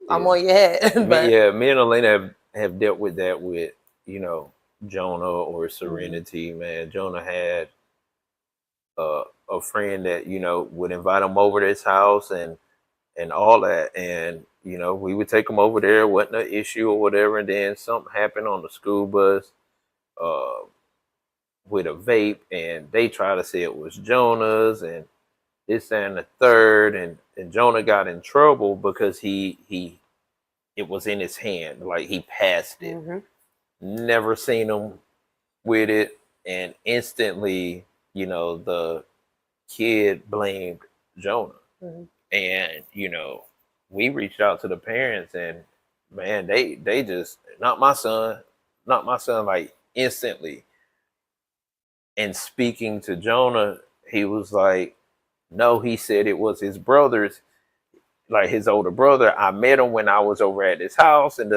I'm on your head. Me and Elena have dealt with that with, you know, Jonah or Serenity. Man, Jonah had a friend that, you know, would invite him over to his house and all that, and you know, we would take him over there, wasn't an issue or whatever, and then something happened on the school bus with a vape, and they try to say it was Jonah's and this and the third, and Jonah got in trouble because he it was in his hand, like he passed it. Never seen him with it, and instantly, you know, the kid blamed Jonah. And you know, we reached out to the parents, and man, they just not my son, like instantly. And speaking to Jonah, he was like, no, he said it was his brother's, like his older brother. I met him when I was over at his house, and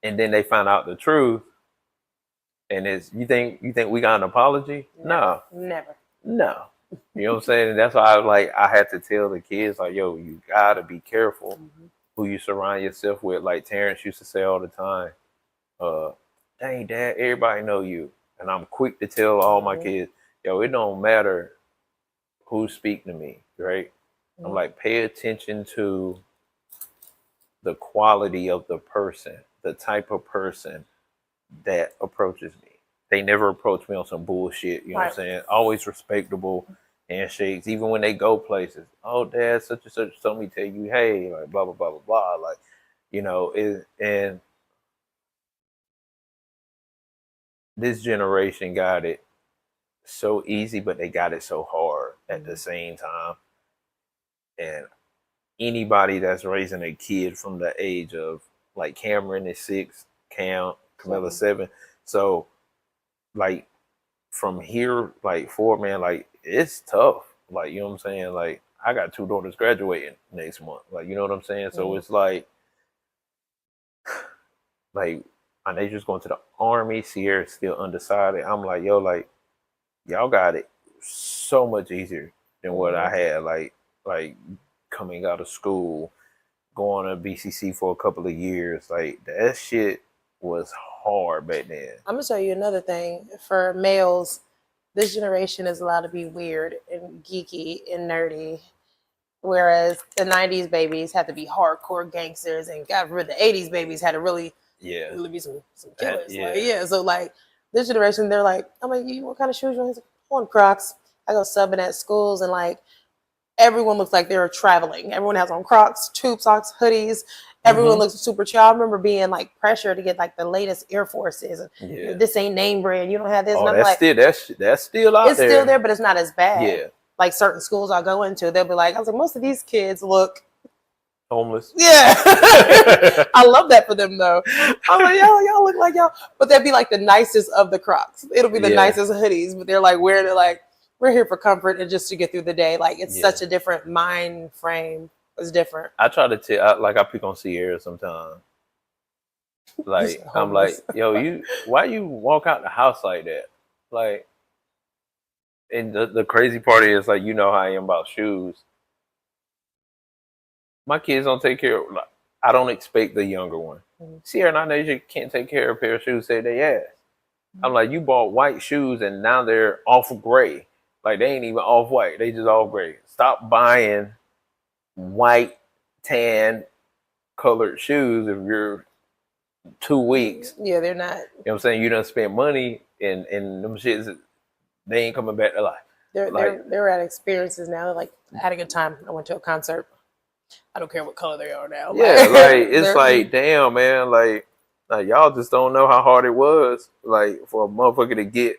and then they found out the truth. And you think we got an apology? No. Never. No. You know what I'm saying? And that's why I had to tell the kids, like, yo, you gotta be careful who you surround yourself with. Like Terrence used to say all the time, dang, Dad, everybody know you. And I'm quick to tell all my kids, yo, it don't matter who speak to me, right? I'm like, pay attention to the quality of the person, the type of person that approaches me. They never approach me on some bullshit, you know what I'm saying? Always respectable handshakes, even when they go places. Oh, Dad, such and such told me to tell you, hey, like blah blah blah blah blah. Like, you know, and this generation got it so easy, but they got it so hard at the same time. And anybody that's raising a kid from the age of, like, Cameron is 6, Camilla 7. So like from here, like forward, man, like it's tough. Like, you know what I'm saying? Like, I got 2 daughters graduating next month. Like, you know what I'm saying? So it's like my nature's going to the Army. Sierra's still undecided. I'm like, yo, like, y'all got it so much easier than what I had. Like coming out of school, going to BCC for a couple of years. Like, that shit was hard back then. I'm gonna tell you another thing. For males, this generation is allowed to be weird and geeky and nerdy, whereas the 90s babies had to be hardcore gangsters, and God forbid the 80s babies had to really be some killers. So like this generation, they're like, I'm like, what kind of shoes you want? He's like, I want Crocs. I go subbing at schools, and like everyone looks like they're traveling. Everyone has on Crocs, tube socks, hoodies. Everyone looks super chill. I remember being like pressure to get like the latest Air Forces. This ain't name brand. You don't have this. Oh, and I'm that's like, still that's still out there. It's still there, but it's not as bad. Yeah. Like certain schools I go into, they'll be like, I was like, most of these kids look homeless. Yeah. I love that for them though. I'm like, y'all look like y'all. But that'd be like the nicest of the Crocs. It'll be the nicest hoodies, but they're like wearing it like, we're here for comfort and just to get through the day. Like, it's such a different mind frame. It's different. I try to tell, I pick on Sierra sometimes. Like, I'm like, yo, why you walk out the house like that? Like, and the crazy part is, like, you know how I am about shoes. My kids don't take care of, like, I don't expect the younger one. Sierra and Nasia can't take care of a pair of shoes, say they ass. I'm like, you bought white shoes and now they're off gray. Like, they ain't even off white. They just all gray. Stop buying white, tan, colored shoes if you're 2 weeks. Yeah, they're not. You know what I'm saying? You done spend money and them shits, they ain't coming back to life. They're at experiences now. They're like, I had a good time. I went to a concert. I don't care what color they are now. Yeah, like it's like, damn, man, like y'all just don't know how hard it was, like, for a motherfucker to get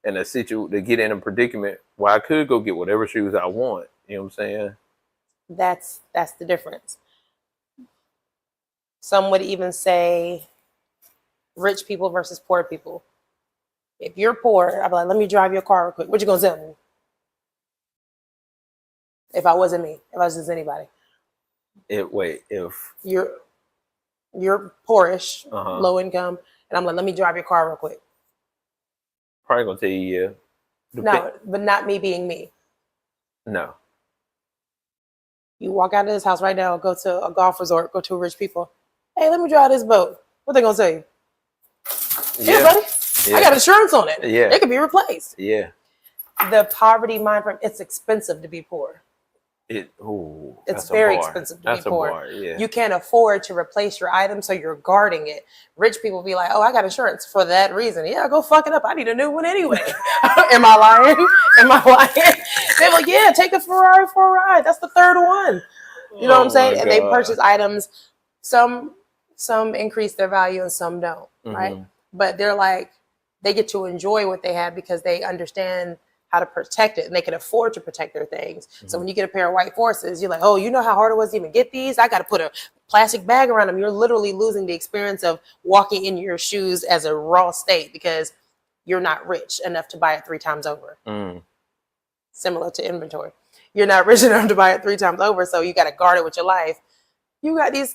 in a predicament where I could go get whatever shoes I want. You know what I'm saying? That's the difference. Some would even say rich people versus poor people. If you're poor, I'd be like, let me drive your car real quick. What you gonna tell me? If I wasn't me, if I was just anybody. If You're poorish, low income, and I'm like, let me drive your car real quick. Probably gonna tell you, yeah. No, but not me being me. No. You walk out of this house right now, go to a golf resort, go to rich people. Hey, let me drive this boat. What they gonna tell you? Here, buddy. Yeah. I got insurance on it. Yeah. It could be replaced. Yeah. The poverty mind frame, it's expensive to be poor. It's very expensive to be poor. Yeah. You can't afford to replace your item, so you're guarding it. Rich people be like, oh, I got insurance for that reason. Yeah, go fuck it up. I need a new one anyway. Am I lying? Am I lying? They're like, yeah, take a Ferrari for a ride. That's the third one. You know what I'm saying? And they purchase items. Some increase their value and some don't, right? But they're like, they get to enjoy what they have because they understand how to protect it, and they can afford to protect their things. So when you get a pair of white forces, you're like, oh, you know how hard it was to even get these? I got to put a plastic bag around them. You're literally losing the experience of walking in your shoes as a raw state because you're not rich enough to buy it 3 times over. Similar to inventory. You're not rich enough to buy it 3 times over, so you got to guard it with your life. You got these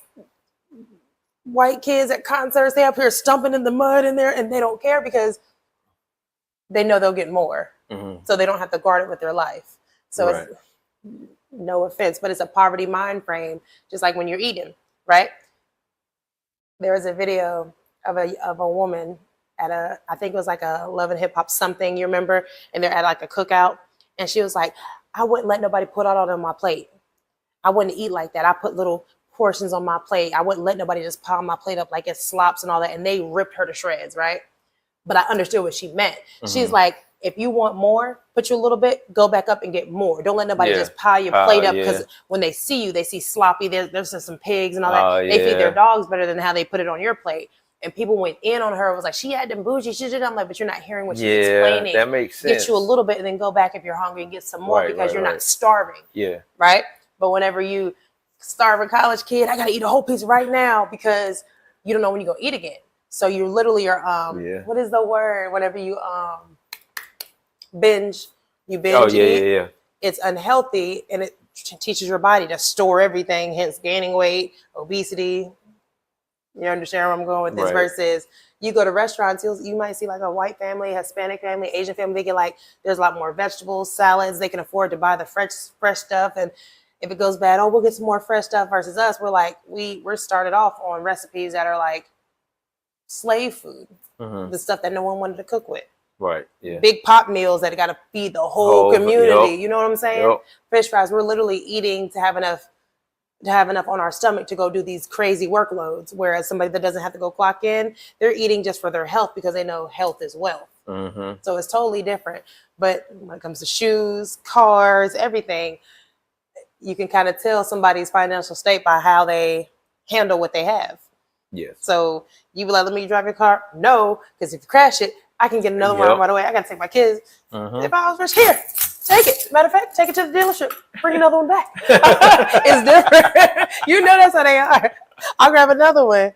white kids at concerts, they up here stumping in the mud in there, and they don't care because they know they'll get more. So they don't have to guard it with their life. So it's, no offense, but it's a poverty mind frame, just like when you're eating, right? There was a video of a woman at I think it was like a Love and Hip Hop something, you remember? And they're at like a cookout. And she was like, I wouldn't let nobody put all on my plate. I wouldn't eat like that. I put little portions on my plate. I wouldn't let nobody just pile my plate up like it slops and all that. And they ripped her to shreds, right? But I understood what she meant. She's like, if you want more, put you a little bit, go back up and get more. Don't let nobody just pile your plate up, because when they see you, they see sloppy. There's some pigs and all that. They feed their dogs better than how they put it on your plate. And people went in on her. It was like, she had them bougie. She did. I'm like, but you're not hearing what she's explaining. That makes sense. Get you a little bit and then go back if you're hungry and get some more, because you're not starving. Yeah. Right? But whenever you starve a college kid, I got to eat a whole piece right now because you don't know when you're going to eat again. So you literally are, what is the word? Whenever you binge eat. It's unhealthy, and it teaches your body to store everything, hence gaining weight, obesity. You understand where I'm going with this? Versus you go to restaurants, you might see like a white family, Hispanic family, Asian family. They get like, there's a lot more vegetables, salads. They can afford to buy the fresh stuff. And if it goes bad, we'll get some more fresh stuff. Versus us, we're like, we're started off on recipes that are like slave food, the stuff that no one wanted to cook with. Right. Yeah. Big pot meals that got to feed the whole community. You know what I'm saying? Fish fries. We're literally eating to have enough on our stomach to go do these crazy workloads. Whereas somebody that doesn't have to go clock in, they're eating just for their health because they know health is wealth. So it's totally different. But when it comes to shoes, cars, everything, you can kind of tell somebody's financial state by how they handle what they have. Yes. So you be like, let me drive your car? No, because if you crash it, I can get another one right away. I got to take my kids. If I was rich, here, take it. Matter of fact, take it to the dealership. Bring another one back. It's different. You know that's how they are. I'll grab another one.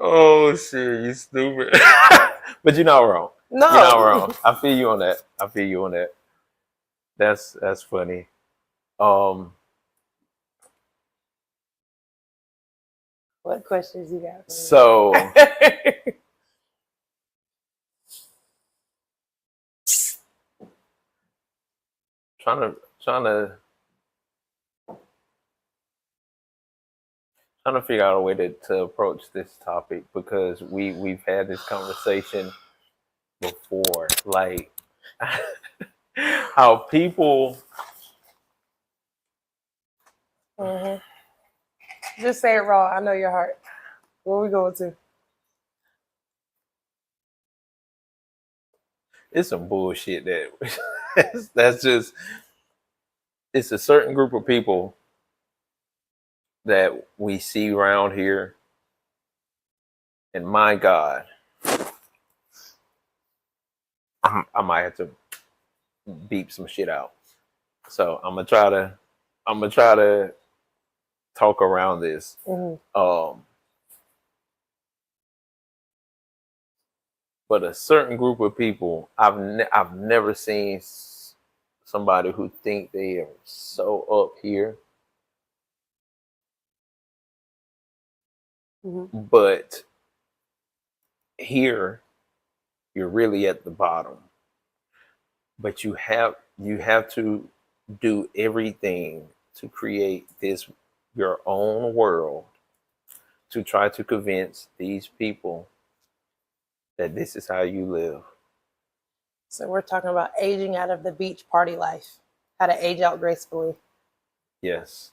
Oh, shit, you stupid. But you're not wrong. No. You're not wrong. I feel you on that. That's funny. What questions you got? So, trying to figure out a way to approach this topic, because we've had this conversation before, like how people. Just say it raw. I know your heart. Where are we going to? It's some bullshit that's just, it's a certain group of people that we see around here, and my God, I might have to beep some shit out. So I'm gonna try to I'm gonna try to talk around this. Mm-hmm. But a certain group of people, I've never seen somebody who think they are so up here, Mm-hmm. but here you're really at the bottom. But you have to do everything to create this your own world to try to convince these people that this is how you live. So we're talking about aging out of the beach party life, how to age out gracefully. Yes.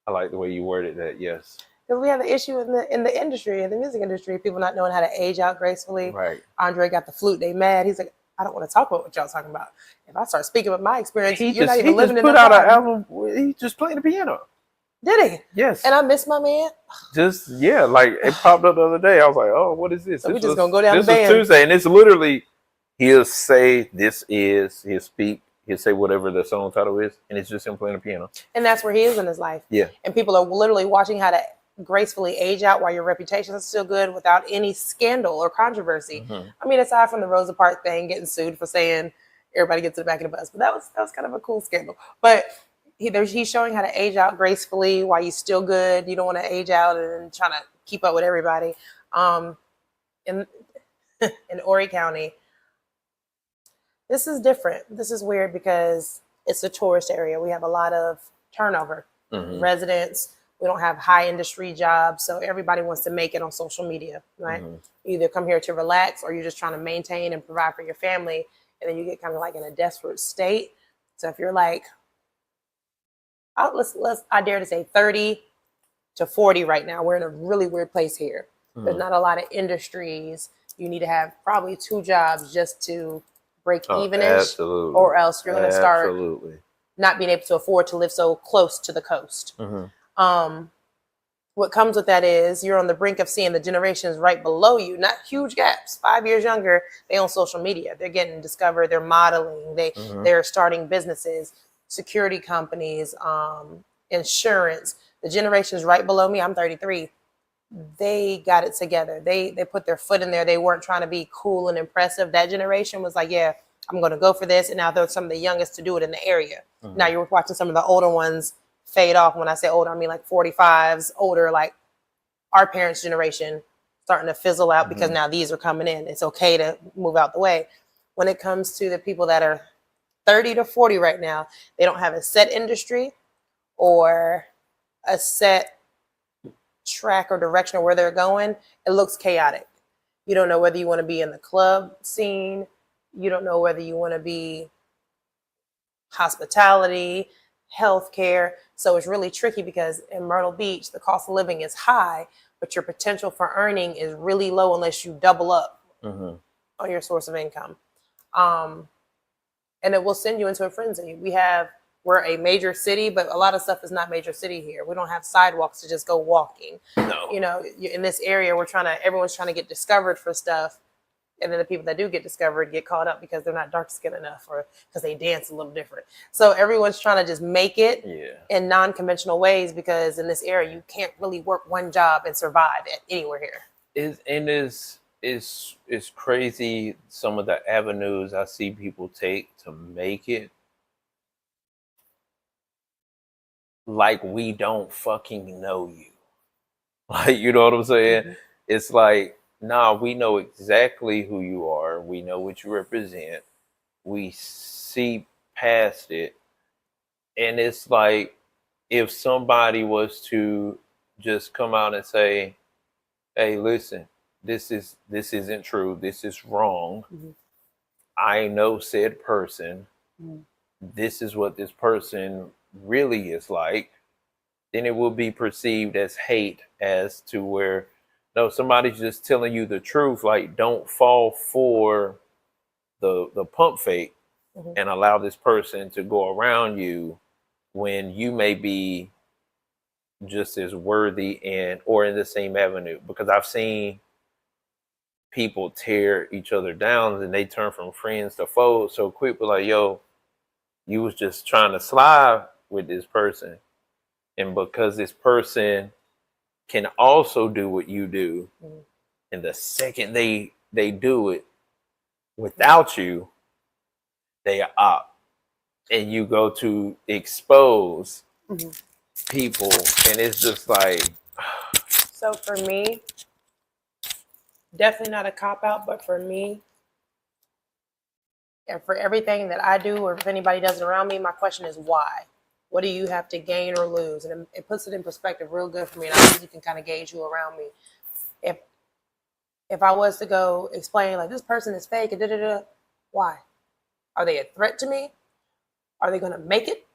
I like the way you worded that. Yes. Because we have the issue in the industry, in the music industry, people not knowing how to age out gracefully. Right. Andre got the flute. They mad. He's like, I don't want to talk about what y'all talking about. If I start speaking about my experience, you're not even living in put that out an time. album. He just playing the piano. Did he? Yes. And I miss my man. Just like it popped up the other day. I was like, oh, what is this? So this we just gonna go down this the was band. Tuesday, and it's literally he'll say he'll speak, he'll say whatever the song title is, and it's just him playing the piano. And that's where he is in his life. Yeah. And people are literally watching how to gracefully age out while your reputation is still good without any scandal or controversy. Mm-hmm. I mean, aside from the Rosa Parks thing, getting sued for saying everybody gets to the back of the bus, but that was kind of a cool scandal. But he's showing how to age out gracefully while you're still good. You don't want to age out and trying to keep up with everybody. In in Horry County, this is different. This is weird because it's a tourist area. We have a lot of turnover, residents. We don't have high industry jobs, so everybody wants to make it on social media, right? You either come here to relax or you're just trying to maintain and provide for your family, and then you get kind of like in a desperate state. So if you're like, I dare to say 30 to 40 right now, we're in a really weird place here. There's not a lot of industries. You need to have probably 2 jobs just to break even-ish, or else you're going to start not being able to afford to live so close to the coast. What comes with that is you're on the brink of seeing the generations right below you, not huge gaps, 5 years younger. They own social media. They're getting discovered. They're modeling. They're starting businesses, security companies, insurance. The generations right below me, I'm 33. They got it together. They put their foot in there. They weren't trying to be cool and impressive. That generation was like, yeah, I'm going to go for this. And now they're some of the youngest to do it in the area. Now you're watching some of the older ones fade off. When I say older, I mean like 45s, older, like our parents' generation starting to fizzle out because now these are coming in. It's okay to move out the way. When it comes to the people that are 30 to 40 right now, they don't have a set industry or a set track or direction of where they're going. It looks chaotic. You don't know whether you want to be in the club scene. You don't know whether you want to be hospitality, healthcare. So it's really tricky because in Myrtle Beach, the cost of living is high, but your potential for earning is really low unless you double up on your source of income. And it will send you into a frenzy. We're a major city, but a lot of stuff is not major city here. We don't have sidewalks to just go walking. No. You know, in this area, everyone's trying to get discovered for stuff. And then the people that do get discovered get caught up because they're not dark skinned enough or because they dance a little different. So everyone's trying to just make it in non-conventional ways because in this area, you can't really work one job and survive anywhere here. It's crazy some of the avenues I see people take to make it. Like we don't fucking know you. Like, you know what I'm saying? It's like, nah, we know exactly who you are. We know what you represent. We see past it. And it's like, if somebody was to just come out and say, hey, listen, this isn't true. This is wrong. I know said person. This is what this person really is like. Then it will be perceived as hate, as to where, no, somebody's just telling you the truth. Like, don't fall for the pump fake and allow this person to go around you when you may be just as worthy or in the same avenue. Because I've seen people tear each other down and they turn from friends to foes so quick. But like, yo, you was just trying to slide with this person, and because this person can also do what you do, and the second they do it without you, they are up, and you go to expose people, and it's just like. So for me, definitely not a cop out, but for me, and for everything that I do, or if anybody does it around me, my question is why? What do you have to gain or lose? And it puts it in perspective real good for me, and I usually can kind of gauge who around me. If I was to go explain like this person is fake and why? Are they a threat to me? Are they going to make it?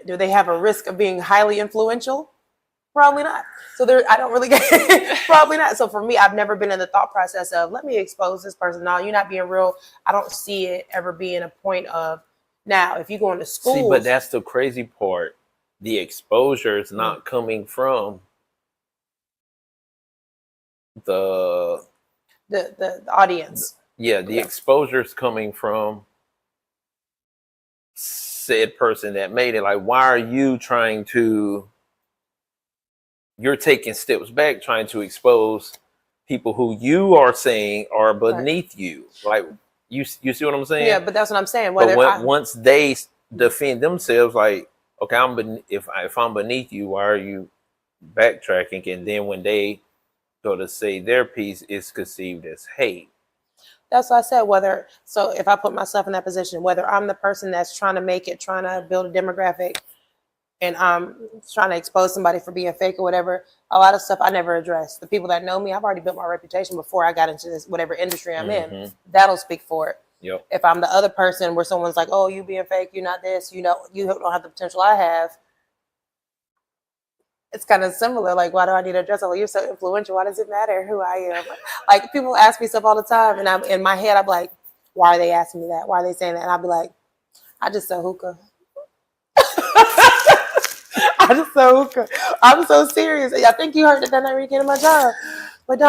Do they have a risk of being highly influential? Probably not. So I don't really get probably not. So for me, I've never been in the thought process of let me expose this person. No, you're not being real. I don't see it ever being a point of now. If you go into school, see, but that's the crazy part. The exposure is not coming from the audience. The exposure is coming from said person that made it. Like, why are you trying to? You're taking steps back, trying to expose people who you are saying are beneath you. Like, you see what I'm saying? Yeah, but that's what I'm saying. Once they defend themselves, like, okay, if I'm beneath you, why are you backtracking? And then when they go to say their piece, it's conceived as hate. That's what I said. So if I put myself in that position, whether I'm the person that's trying to make it, trying to build a demographic, and I'm trying to expose somebody for being fake or whatever, a lot of stuff I never address. The people that know me, I've already built my reputation before I got into this, whatever industry I'm in. That'll speak for it. Yep. If I'm the other person where someone's like, oh, you being fake, you're not this, you don't have the potential I have. It's kind of similar. Like, why do I need to address it? Well, you're so influential. Why does it matter who I am? Like, people ask me stuff all the time, and I'm in my head, I'm like, why are they asking me that? Why are they saying that? And I'll be like, I just sell hookah. I just sell hookah. I'm so serious. I think you heard that night we getting my job. But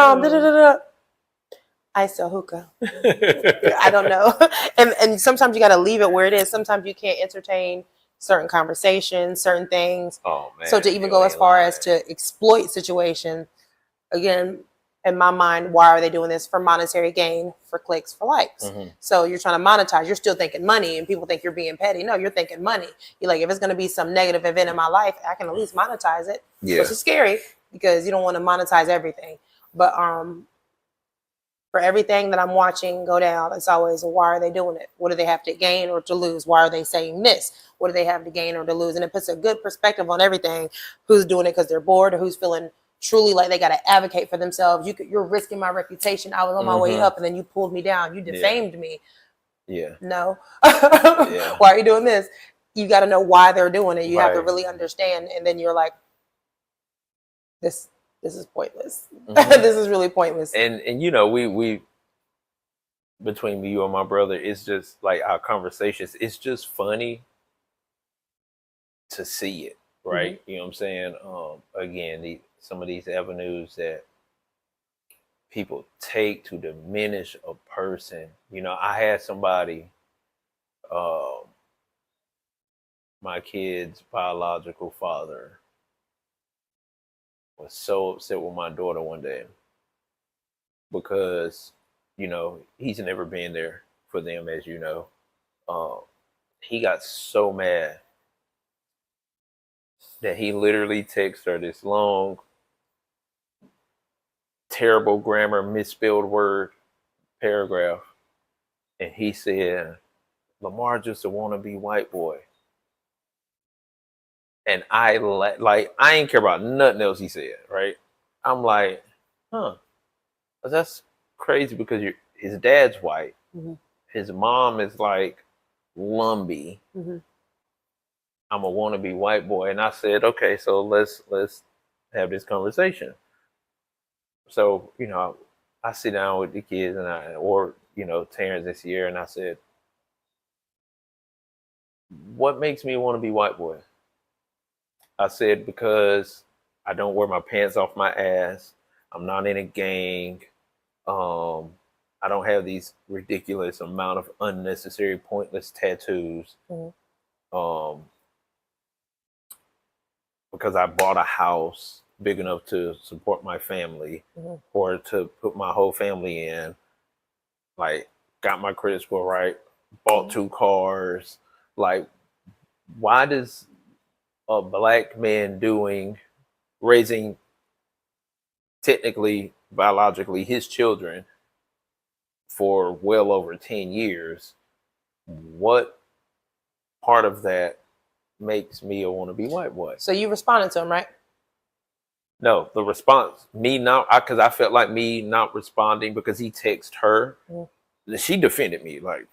I sell hookah. I don't know. And sometimes you got to leave it where it is. Sometimes you can't entertain certain conversations, certain things. Oh, man. So to even go as far as to exploit situations, again, in my mind, why are they doing this? For monetary gain, for clicks, for likes. So you're trying to monetize. You're still thinking money, and people think you're being petty. No, you're thinking money. You're like, if it's going to be some negative event in my life, I can at least monetize it. Yeah. Which is scary because you don't want to monetize everything. But for everything that I'm watching go down, it's always, why are they doing it? What do they have to gain or to lose? Why are they saying this? What do they have to gain or to lose? And it puts a good perspective on everything. Who's doing it because they're bored, or who's feeling truly like they got to advocate for themselves. You're risking my reputation. I was on my way up, and then you pulled me down. You defamed me. Yeah. No. Why are you doing this? You got to know why they're doing it. You have to really understand. And then you're like, this is pointless. This is really pointless. And you know, we between me, you and my brother, it's just like our conversations. It's just funny to see it, right? You know what I'm saying? Again, some of these avenues that people take to diminish a person. You know, I had somebody, my kid's biological father was so upset with my daughter one day because, you know, he's never been there for them, as you know. He got so mad that he literally texted her this long, terrible grammar, misspelled word paragraph. And he said, Lamar just a wannabe white boy. And I ain't care about nothing else he said, right? I'm like, that's crazy because his dad's white. His mom is like Lumbee. I'm a wannabe white boy. And I said, okay, so let's have this conversation. So, you know, I sit down with the kids or Terrence this year, and I said, what makes me want to be white boy? I said, because I don't wear my pants off my ass. I'm not in a gang. I don't have these ridiculous amount of unnecessary, pointless tattoos. because I bought a house big enough to support my family or to put my whole family in, like got my credit score right, bought 2 cars. Like, why does a black man raising technically, biologically, his children for well over 10 years, what part of that makes me a wannabe white boy? So you responded to him, right? No, the response, me not, because I felt like me not responding because he texted her. She defended me, like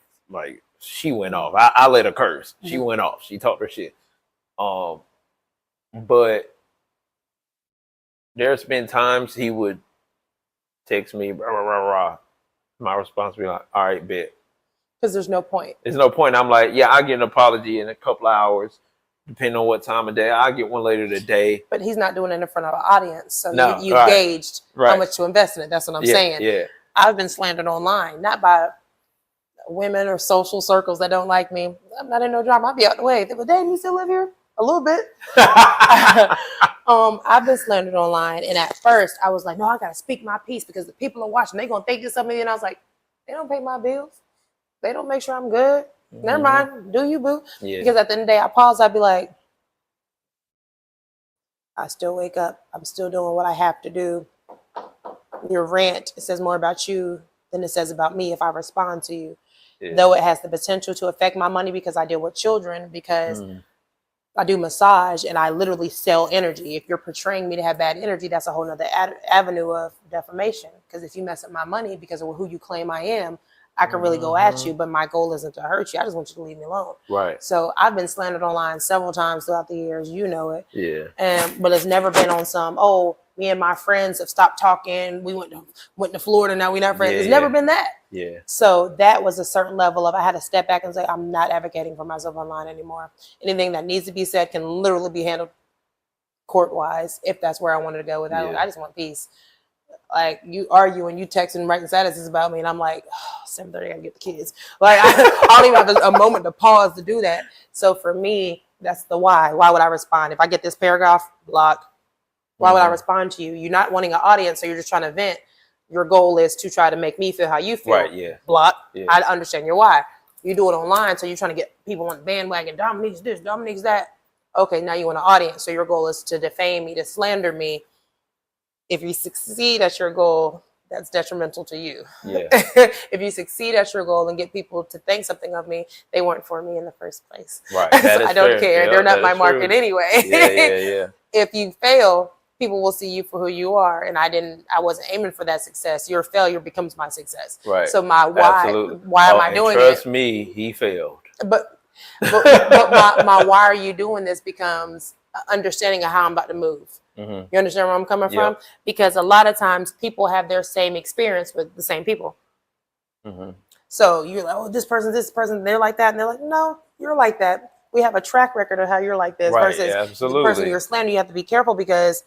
she went off. I let her curse. She went off. She talked her shit. But there's been times he would text me, rah, rah, rah, rah. My response would be like, all right, bet. Because there's no point. There's no point. I'm like, yeah, I'll get an apology in a couple of hours, depending on what time of day. I'll get one later today. But he's not doing it in front of an audience. So No, you right. gauged how much to invest in it. That's what I'm saying. Yeah. I've been slandered online, not by women or social circles that don't like me. I'm not in no drama. I'll be out the way. But damn, you still live here? A little bit. I've been slandered online, and at first I was like, no, I gotta speak my piece because the people are watching. They're gonna think this of me. And I was like, they don't pay my bills. They don't make sure I'm good. Never mind. Do you, boo? Yeah. Because at the end of the day, I pause. I'd be like, I still wake up. I'm still doing what I have to do. Your rant, it says more about you than it says about me if I respond to you. Yeah. Though it has the potential to affect my money because I deal with children, because I do massage and I literally sell energy. If you're portraying me to have bad energy, that's a whole nother avenue of defamation. Because if you mess up my money because of who you claim I am, I can really go at you, but my goal isn't to hurt you. I just want you to leave me alone. Right. So I've been slandered online several times throughout the years. You know it. Yeah. But it's never been on some, oh, me and my friends have stopped talking. We went to Florida. Now we're not friends. It's never been that. Yeah. So that was a certain level of, I had to step back and say, I'm not advocating for myself online anymore. Anything that needs to be said can literally be handled court-wise if that's where I wanted to go with that. I just want peace. Like, you argue and you text and writing statuses about me, and I'm like, oh, 7:30, I gotta get the kids. Like, I don't even have a moment to pause to do that. So for me, that's the why. Why would I respond? If I get this paragraph, block. Why would I respond to you? You're not wanting an audience, so you're just trying to vent. Your goal is to try to make me feel how you feel. Right, yeah. Block. Yeah. I understand your why. You do it online, so you're trying to get people on the bandwagon. Dominique's this, Dominique's that. Okay, now you want an audience, so your goal is to defame me, to slander me. If you succeed at your goal, that's detrimental to you. Yeah. If you succeed at your goal and get people to think something of me, they weren't for me in the first place. Right. So I don't care. Yep, they're not my market anyway. Yeah. If you fail, people will see you for who you are. And I wasn't aiming for that success. Your failure becomes my success. Right. So my why, why am I doing it? Trust me, he failed. But my why are you doing this becomes understanding of how I'm about to move. You understand where I'm coming from? Because a lot of times people have their same experience with the same people. So you're like, oh, this person, they're like that. And they're like, no, you're like that. We have a track record of how you're like this versus the person you're slandering. You have to be careful because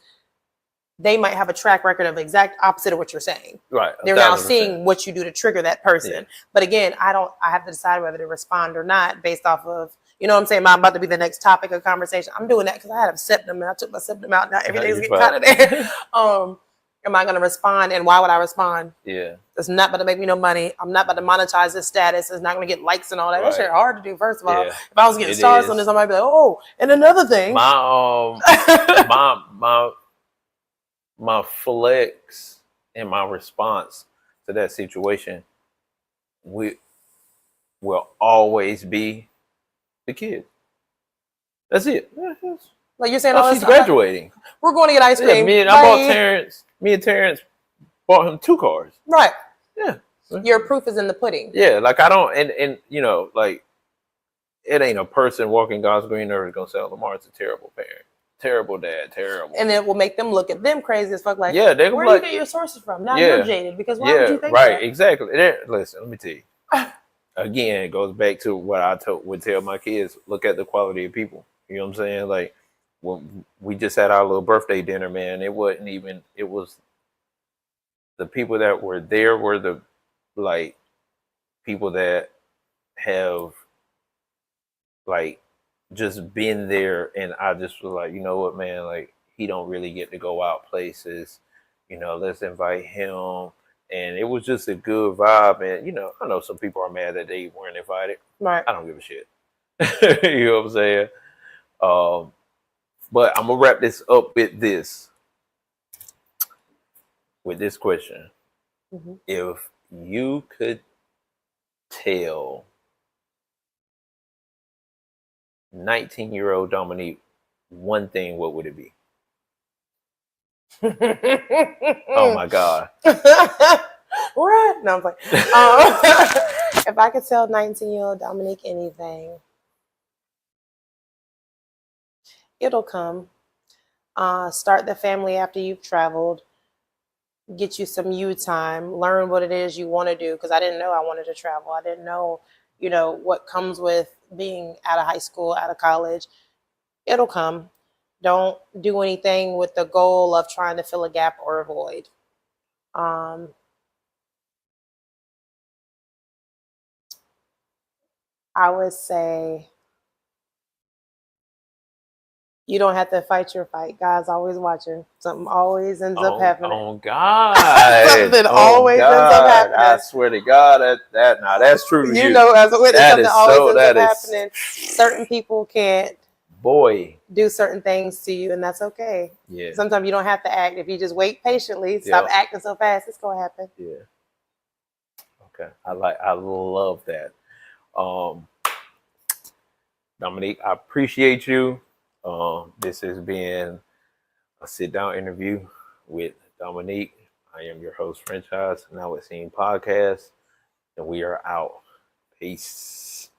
they might have a track record of exact opposite of what you're saying. Right. They're now seeing what you do to trigger that person. Yeah. But again, I have to decide whether to respond or not based off of, you know what I'm saying? I'm about to be the next topic of conversation. I'm doing that because I had a septum and I took my septum out. Now everything's getting kind of there. Am I going to respond? And why would I respond? Yeah. It's not about to make me no money. I'm not about to monetize this status. It's not going to get likes and all that. Right. That shit hard to do, first of all. Yeah. If I was getting stars on this, I might be like, oh, and another thing. My flex and my response to that situation will always be the kid. That's it. Like you're saying, oh, she's graduating. We're going to get ice cream. Me and Terrence bought him 2 cars. Right. Yeah. Your proof is in the pudding. Yeah. Like I don't, and you know, like it ain't a person walking God's green earth gonna say, Lamar's a terrible parent, terrible dad, terrible. And it will make them look at them crazy as fuck. Like, yeah, they where do you get your sources from? Now you're jaded because why would you think that? Exactly. Listen, let me tell you. Again, it goes back to what I would tell my kids: look at the quality of people. You know what I'm saying? Like when we just had our little birthday dinner, man, it was the people that were there were the people that have just been there, and I just was like, you know what, man, like he don't really get to go out places. Let's invite him. And it was just a good vibe. And I know some people are mad that they weren't invited. Right. I don't give a shit. You know what I'm saying? But I'm gonna wrap this up with this question. Mm-hmm. If you could tell 19-year-old Dominique one thing, what would it be? Oh my God. What? No, I'm like, if I could tell 19-year-old Dominique anything, it'll come. Start the family after you've traveled. Get you some you time. Learn what it is you want to do, because I didn't know I wanted to travel. I didn't know, what comes with being out of high school, out of college. It'll come. Don't do anything with the goal of trying to fill a gap or a void. Um, I would say you don't have to fight your fight. God's always watching. Something always ends up happening. Oh God! Something Oh always ends up God! happening. I swear to God, that's true to you. As a witness, That something is always so. ends up That is happening. Certain people can't boy. do certain things to you, and that's okay. Yeah. Sometimes you don't have to act. If you just wait patiently, stop acting so fast, it's gonna happen. Yeah. Okay. I love that. Dominique, I appreciate you. This has been a sit down interview with Dominique. I am your host, Franchise, Now It's Seen Podcast, and we are out. Peace.